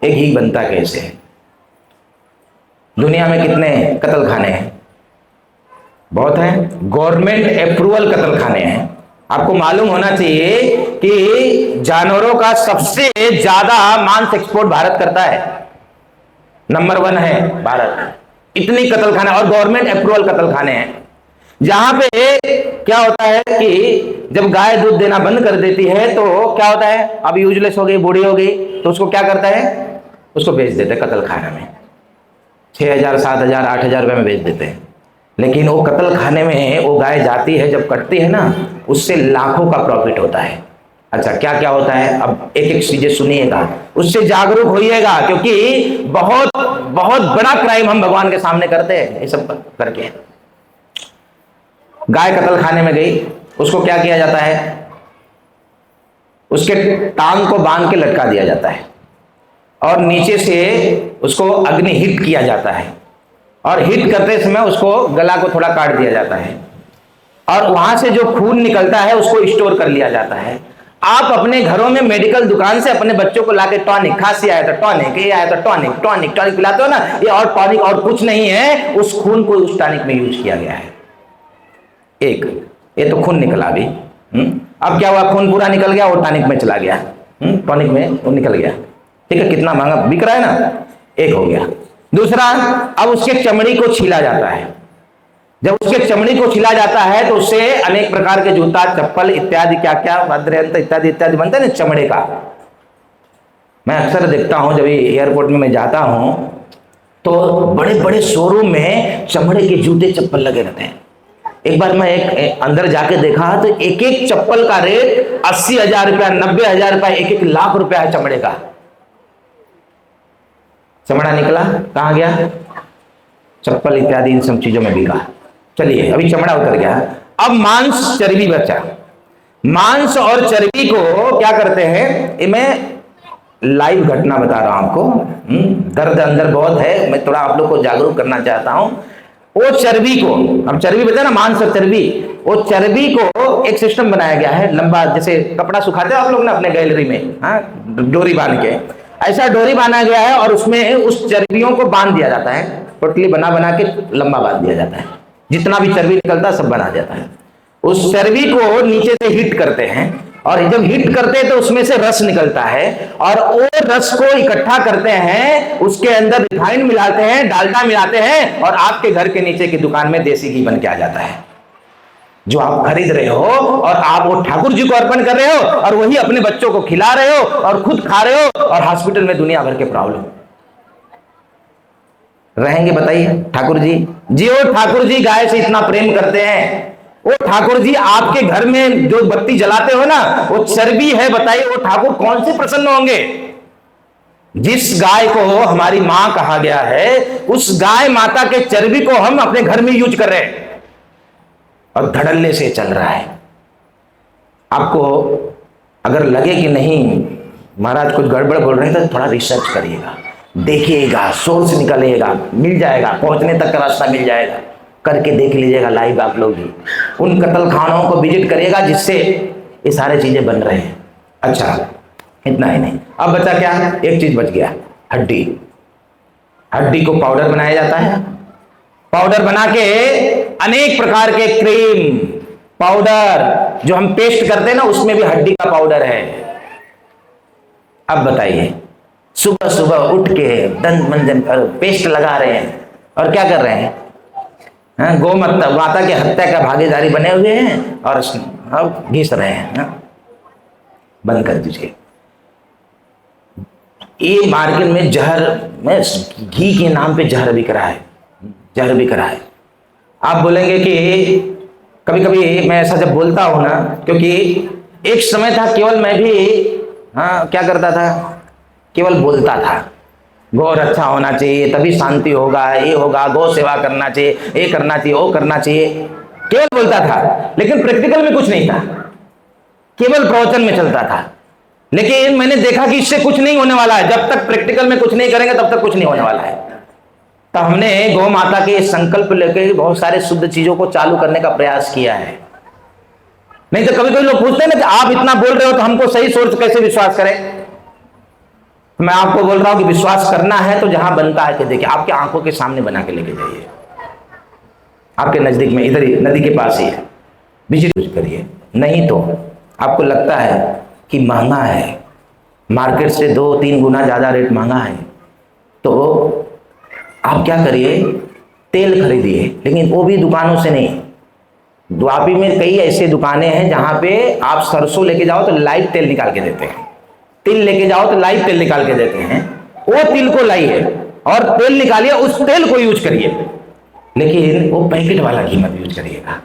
ये घी बनता कैसे है? दुनिया में कितने कत्ल खाने हैं? बहुत हैं। गवर्नमेंट अप्रूवल कत्ल खाने हैं। आपको मालूम होना चाहिए कि जानवरों का सबसे ज्यादा मांस एक्सपोर्ट भारत करता है, नंबर 1 है भारत। इतनी कत्ल खाने और गवर्नमेंट अप्रूवल कत्ल खाने हैं, जहां पे क्या होता है कि जब गाय दूध देना बंद कर देती है तो क्या होता है, अब यूजलेस हो गई, बूढ़ी हो गई, तो उसको क्या करता है, उसको बेच देते हैं कत्ल खाने में। 6,000, 7,000, 8,000 रुपए में बेच देते हैं। लेकिन वो कत्ल खाने में वो गाय जाती है, जब कटती है ना, उससे लाखों का प्रॉफिट होता है। अच्छा, क्या क्या होता है, अब एक एक चीजें सुनिएगा, उससे जागरूक होइएगा, क्योंकि बहुत बहुत बड़ा क्राइम हम भगवान के सामने करते हैं ये सब करके। गाय कत्ल खाने में गई, उसको क्या किया जाता है, उसके टांग को बांध के लटका दिया जाता है और नीचे से उसको अग्नि हिट किया जाता है, और हिट करते समय उसको गला को थोड़ा काट दिया जाता है, और वहां से जो खून निकलता है उसको स्टोर कर लिया जाता है। आप अपने घरों में मेडिकल दुकान से अपने बच्चों को लाके टॉनिक, खांसी आया तो टॉनिक, ये आया तो टॉनिक टॉनिक टॉनिक पिलाते हो ना, ये और टॉनिक और कुछ नहीं है, उस खून को उस टॉनिक में यूज किया गया है। एक ये तो खून निकला अभी, अब क्या हुआ, खून पूरा निकल गया, वो टॉनिक में चला गया, टॉनिक में वो निकल गया, ठीक है, कितना महंगा बिक रहा है ना, एक हो गया। दूसरा, अब उसके चमड़ी को छीला जाता है, जब उसके चमड़ी को छिला जाता है तो उससे अनेक प्रकार के जूता, चप्पल इत्यादि क्या क्या वज्रयंत्र इत्यादि इत्यादि बनते हैं ना चमड़े का। मैं अक्सर देखता हूं, जब एयरपोर्ट में मैं जाता हूं तो बड़े बड़े शोरूम में चमड़े के जूते चप्पल लगे रहते हैं। एक बार मैं एक अंदर जाके देखा तो एक एक चप्पल का रेट 80,000 रुपया, 90,000 रुपया, 1-1 लाख रुपया है चमड़े का। चमड़ा निकला कहां गया, चप्पल इत्यादि इन सब चीजों में बिका। चलिए, अभी चमड़ा उतर गया, अब मांस चर्बी बचा। मांस और चर्बी को क्या करते हैं, ये मैं लाइव घटना बता रहा हूं आपको, दर्द अंदर बहुत है, मैं थोड़ा आप लोग को जागरूक करना चाहता हूं। वो चर्बी को, अब चर्बी बता ना, मांस और चर्बी, वो चर्बी को एक सिस्टम बनाया गया है लंबा, जैसे कपड़ा सुखाते हो आप लोग ना अपने गैलरी में, डोरी बांध के, ऐसा डोरी बांधा गया है और उसमें उस चर्बियों को बांध दिया जाता है, पोटली बना बना के लंबा बांध दिया जाता है, जितना भी चर्बी निकलता है सब बना जाता है। उस चर्बी को नीचे से हीट करते हैं और जब हीट करते हैं तो उसमें से रस निकलता है और वो रस को इकट्ठा करते हैं, उसके अंदर रिफाइंड मिलाते हैं, डालडा मिलाते हैं और आपके घर के नीचे की दुकान में देसी घी बन के आ जाता है, जो आप खरीद रहे हो और आप वो ठाकुर जी को अर्पण कर रहे हो और वही अपने बच्चों को खिला रहे हो और खुद खा रहे हो और हॉस्पिटल में दुनिया भर के प्रॉब्लम रहेंगे। बताइए ठाकुर जी, वो ठाकुर जी गाय से इतना प्रेम करते हैं, वो ठाकुर जी आपके घर में जो बत्ती जलाते हो ना वो चर्बी है, बताइए वो ठाकुर कौन से प्रसन्न होंगे। जिस गाय को हमारी मां कहा गया है, उस गाय माता के चर्बी को हम अपने घर में यूज कर रहे हैं और धड़ल्ले से चल रहा है। आपको अगर लगे कि नहीं महाराज कुछ गड़बड़ बोल रहे हैं तो थोड़ा रिसर्च करिएगा, देखिएगा, सोर्स निकलेगा, मिल जाएगा, पहुंचने तक का रास्ता मिल जाएगा, करके देख लीजिएगा लाइव आप लोग भी, उन कत्ल खानों को विजिट करिएगा जिससे ये सारी चीजें बन रहे हैं। अच्छा, इतना ही नहीं, अब बचा क्या, एक चीज बच गया, हड्डी। हड्डी को पाउडर बनाया जाता है, पाउडर बना के अनेक प्रकार के क्रीम पाउडर जो हम पेस्ट करते हैं ना उसमें भी हड्डी का पाउडर है। अब बताइए, सुबह सुबह उठ के दंत मंजन पेस्ट लगा रहे हैं और क्या कर रहे हैं, गौ माता के हत्या का भागीदारी बने हुए हैं और घिस रहे हैं। बंद कर दीजिए, ये मार्केट में जहर में घी के नाम पे जहर बिक रहा है, जहर बिक रहा है। आप बोलेंगे कि कभी कभी मैं ऐसा जब बोलता हूं ना, क्योंकि एक समय था केवल मैं भी क्या करता था, केवल बोलता था गौ रक्षा होना चाहिए तभी शांति होगा, ये होगा, गौ सेवा करना चाहिए, ये करना चाहिए, वो करना चाहिए, केवल बोलता था, लेकिन प्रैक्टिकल में कुछ नहीं था, केवल प्रवचन में चलता था। लेकिन मैंने देखा कि इससे कुछ नहीं होने वाला है, जब तक प्रैक्टिकल में कुछ नहीं करेंगे तब तक कुछ नहीं होने वाला है। तो हमने गौ माता के संकल्प लेकर बहुत सारे शुद्ध चीजों को चालू करने का प्रयास किया है। नहीं तो कभी कभी लोग पूछते हैं ना कि आप इतना बोल रहे हो तो हमको सही सोच कैसे विश्वास करें। मैं आपको बोल रहा हूं कि विश्वास करना है तो जहां बनता है कि देखिए, आपके आंखों के सामने बना के लेके जाइए, आपके नजदीक में, इधर ही नदी के पास ही है, विजिट करिए। नहीं तो आपको लगता है कि महंगा है, मार्केट से 2-3 गुना ज्यादा रेट महंगा है, तो आप क्या करिए, तेल खरीदिए, लेकिन वो भी दुकानों से नहीं। द्वापी में कई ऐसे दुकानें हैं जहां पे आप सरसों लेके जाओ तो लाइव तेल निकाल के देते हैं, तिल लेके जाओ तो लाइव तेल निकाल के देते हैं। वो तिल को लाइए और तेल निकालिए, उस तेल को यूज करिए, लेकिन वो पैकेट वाला घी मत यूज करिएगा,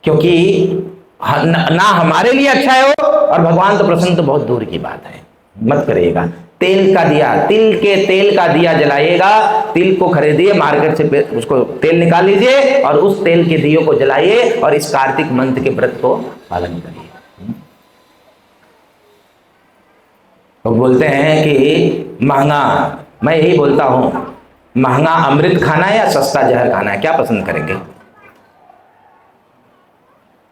क्योंकि ना हमारे लिए अच्छा है वो, और भगवान तो प्रसन्न तो बहुत दूर की बात है, मत करिएगा। तेल का दिया, तिल के तेल का दिया जलाइएगा, तिल को खरीदिए मार्केट से, उसको तेल निकाल लीजिए और उस तेल के दियों को जलाइए और इस कार्तिक मंत्र के व्रत को पालन करिए। तो बोलते हैं कि महंगा, मैं यही बोलता हूं, महंगा अमृत खाना है या सस्ता जहर खाना है, क्या पसंद करेंगे?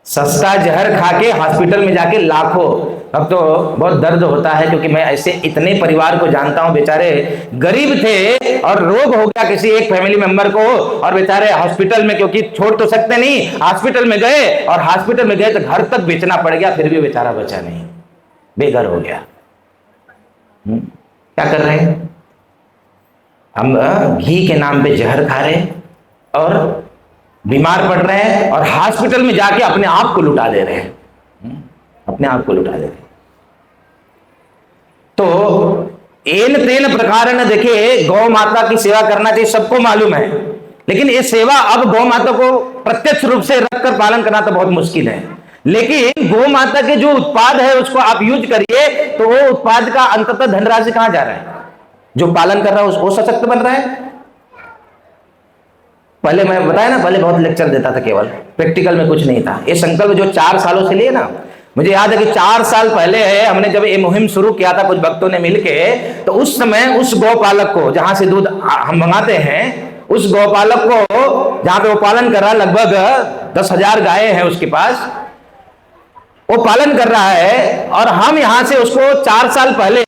सस्ता जहर खा के हॉस्पिटल में जाके लाखों। अब तो बहुत दर्द होता है, क्योंकि मैं ऐसे इतने परिवार को जानता हूं, बेचारे गरीब थे और रोग हो गया किसी एक फैमिली मेंबर को, और बेचारे हॉस्पिटल में, क्योंकि छोड़ तो सकते नहीं, हॉस्पिटल में गए, और हॉस्पिटल में गए तो घर तक बेचना पड़ गया, फिर भी बेचारा बचा नहीं, बेघर हो गया। क्या कर रहे हैं हम? घी के नाम पे जहर खा रहे और बीमार पड़ रहे हैं, और हॉस्पिटल में जाके अपने आप को लुटा दे रहे हैं, अपने आप को लुटा दे रहे हैं। तो एन तेन प्रकार न देखे, गौ माता की सेवा करना चाहिए, सबको मालूम है, लेकिन ये सेवा अब गौ माता को प्रत्यक्ष रूप से रखकर पालन करना तो बहुत मुश्किल है। लेकिन गौ माता के जो उत्पाद है उसको आप यूज करिए, तो वो उत्पाद का अंततः धनराशि कहां जा रहा है? जो पालन कर रहा है वो सशक्त बन रहा है। पहले मैं बताया ना, पहले बहुत लेक्चर देता था, केवल प्रैक्टिकल में कुछ नहीं था। ये संकल्प जो 4 सालों से लिए ना, मुझे याद है कि 4 साल पहले है हमने जब ये मुहिम शुरू किया था कुछ भक्तों ने मिलके, तो उस समय उस गौपालक को, जहां से दूध हम मंगाते हैं, उस गौपालक को जहां पे वो पालन कर रहा है, लगभग 10,000 गायें हैं उसके पास, वो पालन कर रहा है, और हम यहां से उसको 4 साल पहले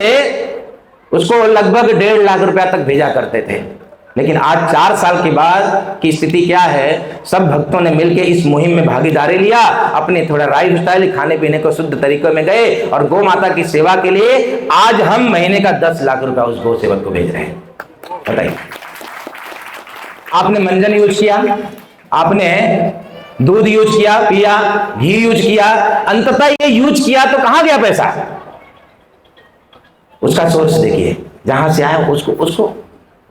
उसको लगभग 1.5 लाख रुपया तक भेजा करते थे। लेकिन आज 4 साल के बाद की स्थिति क्या है? सब भक्तों ने मिलकर इस मुहिम में भागीदारी लिया, अपने थोड़ा लाइफ स्टाइल, खाने पीने को शुद्ध तरीकों में गए, और गौ माता की सेवा के लिए आज हम महीने का 10 लाख रुपया उस गौ सेवक को भेज रहे हैं। बताइए, आपने मंजन यूज किया, आपने दूध यूज किया, पिया, घी यूज किया, अंततः ये यूज किया तो कहां गया पैसा? उसका सोर्स देखिए, जहां से आया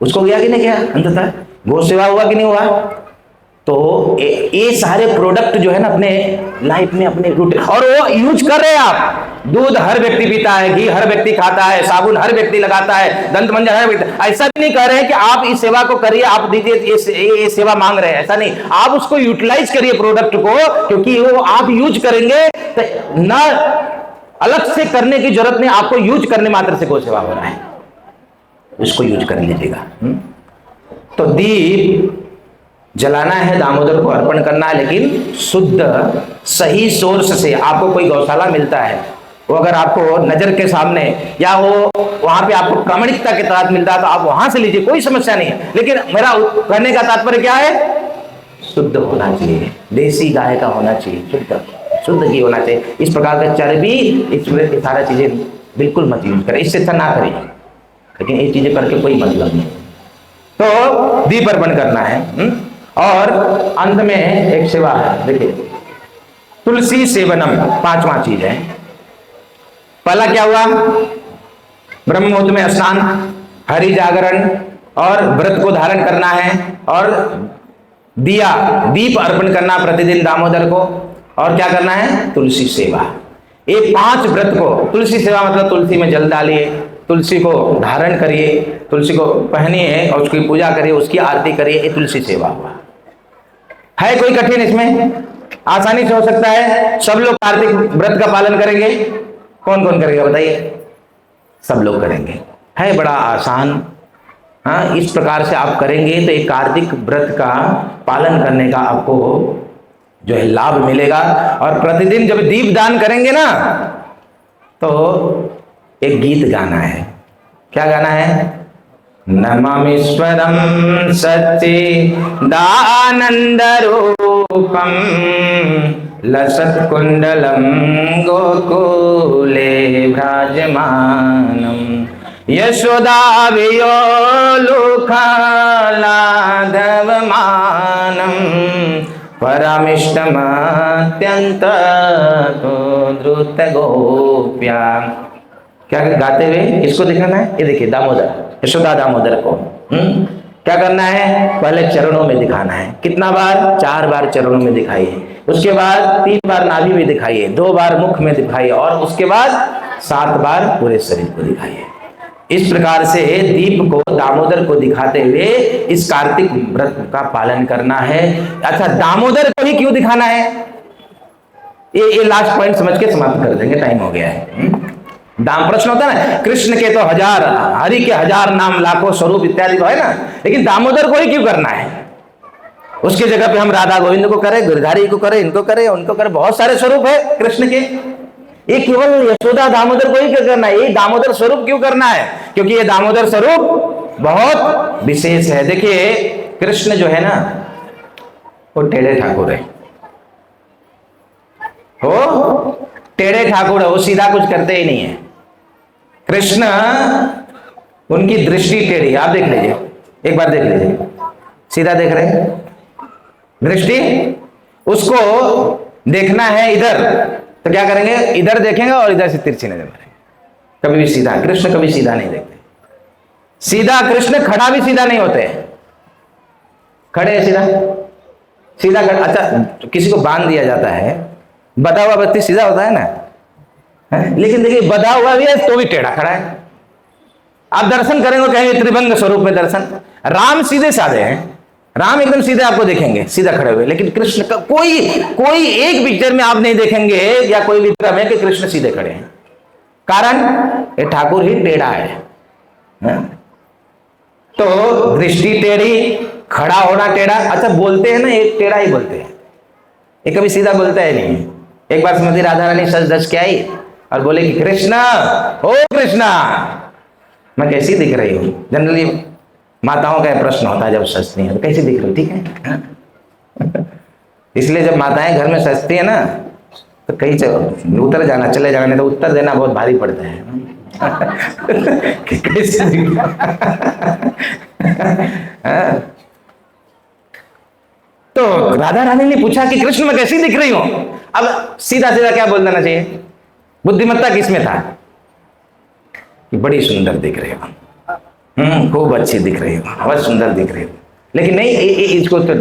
उसको गया कि नहीं गया? अंततः गौ सेवा हुआ कि नहीं हुआ? तो ये सारे प्रोडक्ट जो है ना अपने लाइफ में, अपने रूटीन, और वो यूज कर रहे हैं आप। दूध हर व्यक्ति पीता है, घी हर व्यक्ति खाता है, साबुन हर व्यक्ति लगाता है, दंत मंजन हर व्यक्ति। ऐसा भी नहीं कह रहे हैं कि आप इस सेवा को करिए, आप दीजिए, ये सेवा मांग रहे हैं, ऐसा नहीं। आप उसको यूटिलाइज करिए प्रोडक्ट को, क्योंकि वो आप यूज करेंगे तो ना अलग से करने की जरूरत नहीं, आपको यूज करने मात्र से गौ सेवा हो रहा है, उसको यूज कर लीजिएगा। तो दीप जलाना है, दामोदर को अर्पण करना है, लेकिन शुद्ध सही सोर्स से। आपको कोई गौशाला मिलता है, वो अगर आपको नजर के सामने, या वो वहां पे आपको प्रामाणिकता के तहत मिलता है, तो आप वहां से लीजिए, कोई समस्या नहीं है। लेकिन मेरा कहने का तात्पर्य क्या है? शुद्ध होना चाहिए, देसी गाय का होना चाहिए, शुद्ध घी होना चाहिए। इस प्रकार का चर्बी, इसमें सारी चीजें बिल्कुल मत यूज करें, इससे अच्छा ना करें, लेकिन ये चीजें करके कोई मतलब नहीं। तो दीप अर्पण करना है। और अंत में एक सेवा है, देखिए, तुलसी सेवनम, 5वां चीज है। पहला क्या हुआ? ब्रह्म मुहूर्त में स्नान, हरि जागरण, और व्रत को धारण करना है, और दीप अर्पण करना प्रतिदिन दामोदर को, और क्या करना है? तुलसी सेवा। ये 5 व्रत को, तुलसी सेवा मतलब तुलसी में जल डालिए, तुलसी को धारण करिए, तुलसी को पहनिए और उसकी पूजा करिए, उसकी आरती करिए, ये तुलसी सेवा हुआ। है कोई कठिन इसमें? आसानी से हो सकता है। सब लोग कार्तिक व्रत का पालन करेंगे? कौन कौन करेगा बताइए? सब लोग करेंगे, है बड़ा आसान। हाँ, इस प्रकार से आप करेंगे तो एक कार्तिक व्रत का पालन करने का आपको जो है लाभ मिलेगा। और प्रतिदिन जब दीप दान करेंगे ना, तो एक गीत गाना है। क्या गाना है? नमामीश्वरं सच्चिदानन्दरूपं लसत्कुण्डलं गोकुले भ्राजमानं यशोदाभियोलुखालाघवमानं परमिष्टमत्यन्तो द्रुतगोप्या। क्या गाते हुए किसको दिखाना है? ये देखिए, दामोदर, यशोदा दामोदर को। क्या करना है? पहले चरणों में दिखाना है। कितना बार? 4 बार चरणों में दिखाइए, उसके बाद 3 बार नाभि में दिखाइए, 2 बार मुख में दिखाइए, और उसके बाद 7 बार पूरे शरीर को दिखाइए। इस प्रकार से दीप को, दामोदर को दिखाते हुए इस कार्तिक व्रत का पालन करना है। अच्छा, दामोदर को ही क्यों दिखाना है? ये लास्ट पॉइंट समझ के समाप्त कर देंगे, टाइम हो गया है। दाम प्रश्न होता है ना, कृष्ण के तो 1000, हरि के 1000 नाम, लाखों स्वरूप इत्यादि तो है ना, लेकिन दामोदर को ही क्यों करना है? उसकी जगह पे हम राधा गोविंद को करें, गिरधारी को करें, इनको करें, उनको करें, बहुत सारे स्वरूप है कृष्ण के। ये केवल यशोदा दामोदर को ही क्यों करना है? ये दामोदर स्वरूप क्यों करना है? क्योंकि ये दामोदर स्वरूप बहुत विशेष है। देखिए कृष्ण जो है ना वो टेढ़े ठाकुर है, वो टेढ़े ठाकुर है, वो सीधा कुछ करते ही नहीं है। कृष्ण उनकी दृष्टि टेढ़ी, आप देख लीजिए, एक बार देख लीजिए, सीधा देख रहे हैं, दृष्टि उसको देखना है इधर तो क्या करेंगे, इधर देखेंगे और इधर से तिरछी नजर मारेंगे, कभी भी सीधा। कृष्ण कभी सीधा नहीं देखते, सीधा कृष्ण खड़ा भी सीधा नहीं होते, खड़े सीधा सीधा खड़ा। अच्छा किसी को बांध दिया जाता है, बधा हुआ व्यक्ति सीधा होता है ना, है? लेकिन देखिए बधा हुआ भी है तो भी टेढ़ा खड़ा है। आप दर्शन करेंगे कहेंगे त्रिभंग स्वरूप में दर्शन। राम सीधे साधे हैं, राम एकदम सीधे आपको देखेंगे सीधा खड़े हुए, लेकिन कृष्ण का कोई एक पिक्चर में आप नहीं देखेंगे या कोई विक्रम है कि कृष्ण सीधे खड़े हैं। कारण ये ठाकुर ही टेढ़ा है। तो दृष्टि टेढ़ी, खड़ा होना टेढ़ा। अच्छा बोलते हैं ना एक टेढ़ा ही बोलते हैं, ये कभी सीधा बोलता है नहीं। एक बार श्रीमती राधा रानी सज धज के आई और बोले कि कृष्णा, ओ कृष्णा मैं कैसी दिख रही हूँ। जनरली माताओं का प्रश्न होता है जब सजती हैं तो कैसी दिख रही, ठीक है। इसलिए जब माताएं घर में सजती है ना तो कहीं उतर जाना, चले जाना, नहीं तो उत्तर देना बहुत भारी पड़ता है। कैसे दिख तो राधा रानी ने पूछा कि कृष्ण मैं कैसी दिख रही हूं। अब सीधा सीधा क्या बोल देना चाहिए, बुद्धिमत्ता किसमें था कि बड़ी सुंदर दिख रही हो, खूब अच्छी दिख रही हो, बहुत सुंदर दिख रही हो। लेकिन नहीं, इसको तो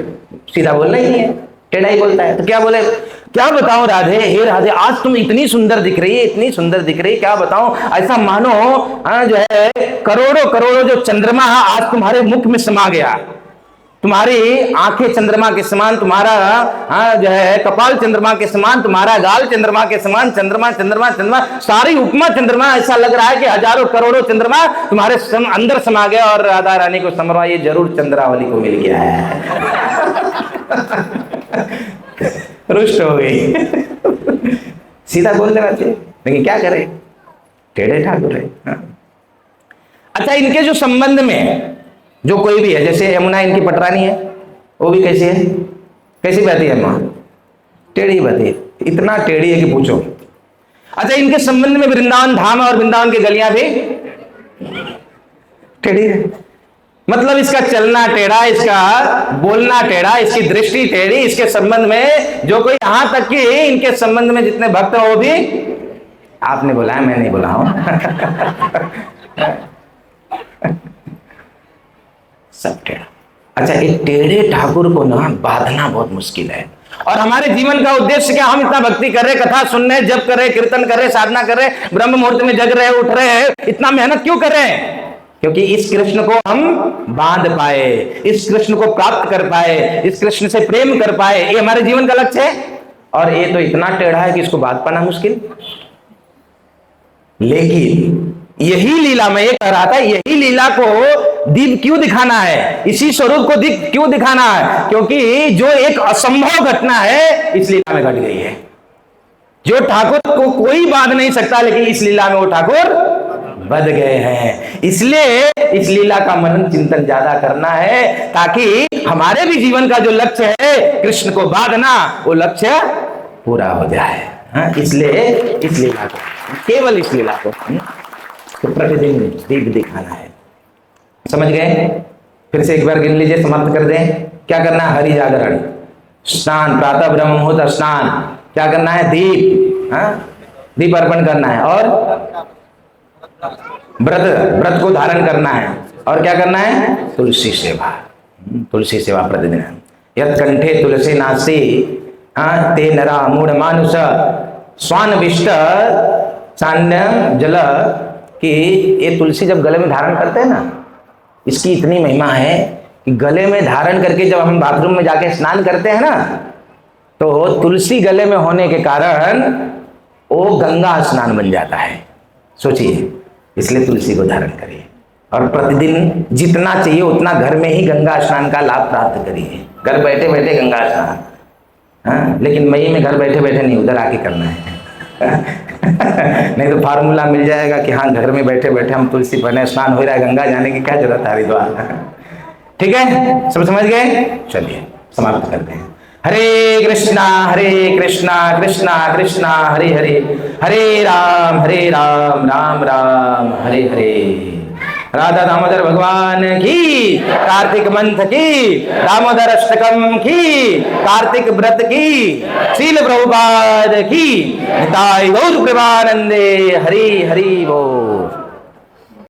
सीधा बोलना ही नहीं है, टेढ़ा ही बोलता है। तो क्या बोले, क्या बताऊं राधे, हे राधे आज तुम इतनी सुंदर दिख रही है, इतनी सुंदर दिख रही है, क्या बताऊं, ऐसा मानो जो है करोड़ों करोड़ों जो चंद्रमा आज तुम्हारे मुख में समा गया। तुम्हारी आंखें चंद्रमा के समान, तुम्हारा जो है कपाल चंद्रमा के समान, तुम्हारा गाल चंद्रमा के समान, चंद्रमा चंद्रमा चंद्रमा, सारी उपमा चंद्रमा। ऐसा लग रहा है कि हजारों करोड़ों चंद्रमा तुम्हारे अंदर समा गया। और राधा रानी को समझा ये जरूर चंद्रावली को मिल गया है। रुष्ट हो गई। सीधा बोल देना चाहिए, लेकिन क्या करे, टेढ़े ठाकुर है। अच्छा इनके जो संबंध में जो कोई भी है, जैसे यमुना इनकी पटरानी है, वो भी कैसी है, कैसी बहती है माँ, टेढ़ी बहती है, इतना टेढ़ी है कि पूछो। अच्छा इनके संबंध में वृंदावन धाम और वृंदावन की गलियां भी टेढ़ी है। मतलब इसका चलना टेढ़ा, इसका बोलना टेढ़ा, इसकी दृष्टि टेढ़ी। इसके संबंध में जो कोई, यहां तक कि इनके संबंध में जितने भक्त हैं वो भी, आपने बुलाया मैं नहीं बुला हूं, सब टेढ़ा। अच्छा एक टेढ़े ठाकुर को ना बांधना बहुत मुश्किल है। और हमारे जीवन का उद्देश्य क्या, हम इतना भक्ति कर रहे, कथा सुन रहे, जप कर रहे, कीर्तन कर रहे, साधना कर रहे, ब्रह्म मुहूर्त में जग रहे, उठ रहे हैं, इतना मेहनत क्यों कर रहे हैं? क्योंकि इस कृष्ण को हम बांध पाए, इस कृष्ण को प्राप्त कर पाए, इस कृष्ण से प्रेम कर पाए, ये हमारे जीवन का लक्ष्य है। और ये तो इतना टेढ़ा है कि इसको बांध पाना मुश्किल। लेकिन यही लीला, मैं ये कह रहा था, यही लीला को दीप क्यों दिखाना है, इसी स्वरूप को क्यों दिखाना है? क्योंकि जो एक असंभव घटना है इस लीला में घट गई है, जो ठाकुर को कोई बांध नहीं सकता, लेकिन इस लीला में वो ठाकुर बध गए हैं। इसलिए इस लीला का मनन चिंतन ज्यादा करना है, ताकि हमारे भी जीवन का जो लक्ष्य है कृष्ण को बांधना, वो लक्ष्य पूरा हो जाए। इसलिए इस लीला को, केवल इस लीला को तो प्रतिदिन दीप दिखाना है। समझ गए? फिर से एक बार गिन लीजिए, समाप्त कर दें। क्या करना है? हरि जागरण, स्नान, प्रातः ब्रह्म मुहूर्त स्नान, क्या करना है? दीप, दीप अर्पण करना है, और व्रत को धारण करना है, और क्या करना है? तुलसी सेवा, तुलसी सेवा प्रतिदिन। यत् कंठे तुलसी नासी ते नरा मूढ़ मानुष स्वान विष्ट चांद्यम जल। कि ये तुलसी जब गले में धारण करते हैं ना, इसकी इतनी महिमा है कि गले में धारण करके जब हम बाथरूम में जाके स्नान करते हैं ना, तो तुलसी गले में होने के कारण वो गंगा स्नान बन जाता है। सोचिए, इसलिए तुलसी को धारण करिए और प्रतिदिन जितना चाहिए उतना घर में ही गंगा स्नान का लाभ प्राप्त करिए। घर बैठे बैठे गंगा स्नान। हाँ, लेकिन मई में घर बैठे बैठे नहीं, उधर आके करना है। नहीं तो फार्मूला मिल जाएगा कि हाँ घर में बैठे बैठे हम तुलसी पहने, स्नान हो रहा है, गंगा जाने की क्या जरूरत है हरिद्वार। ठीक है, सब समझ गए? चलिए समाप्त करते हैं। हरे कृष्णा कृष्णा कृष्णा हरे हरे, हरे राम राम राम हरे हरे। राधा दामोदर भगवान की, कार्तिक मंथ की, दामोदर अष्टकम की, कार्तिक व्रत की, शील प्रभुपाद की, निताई गौर प्रेमानंदे। हरि हरि बोल।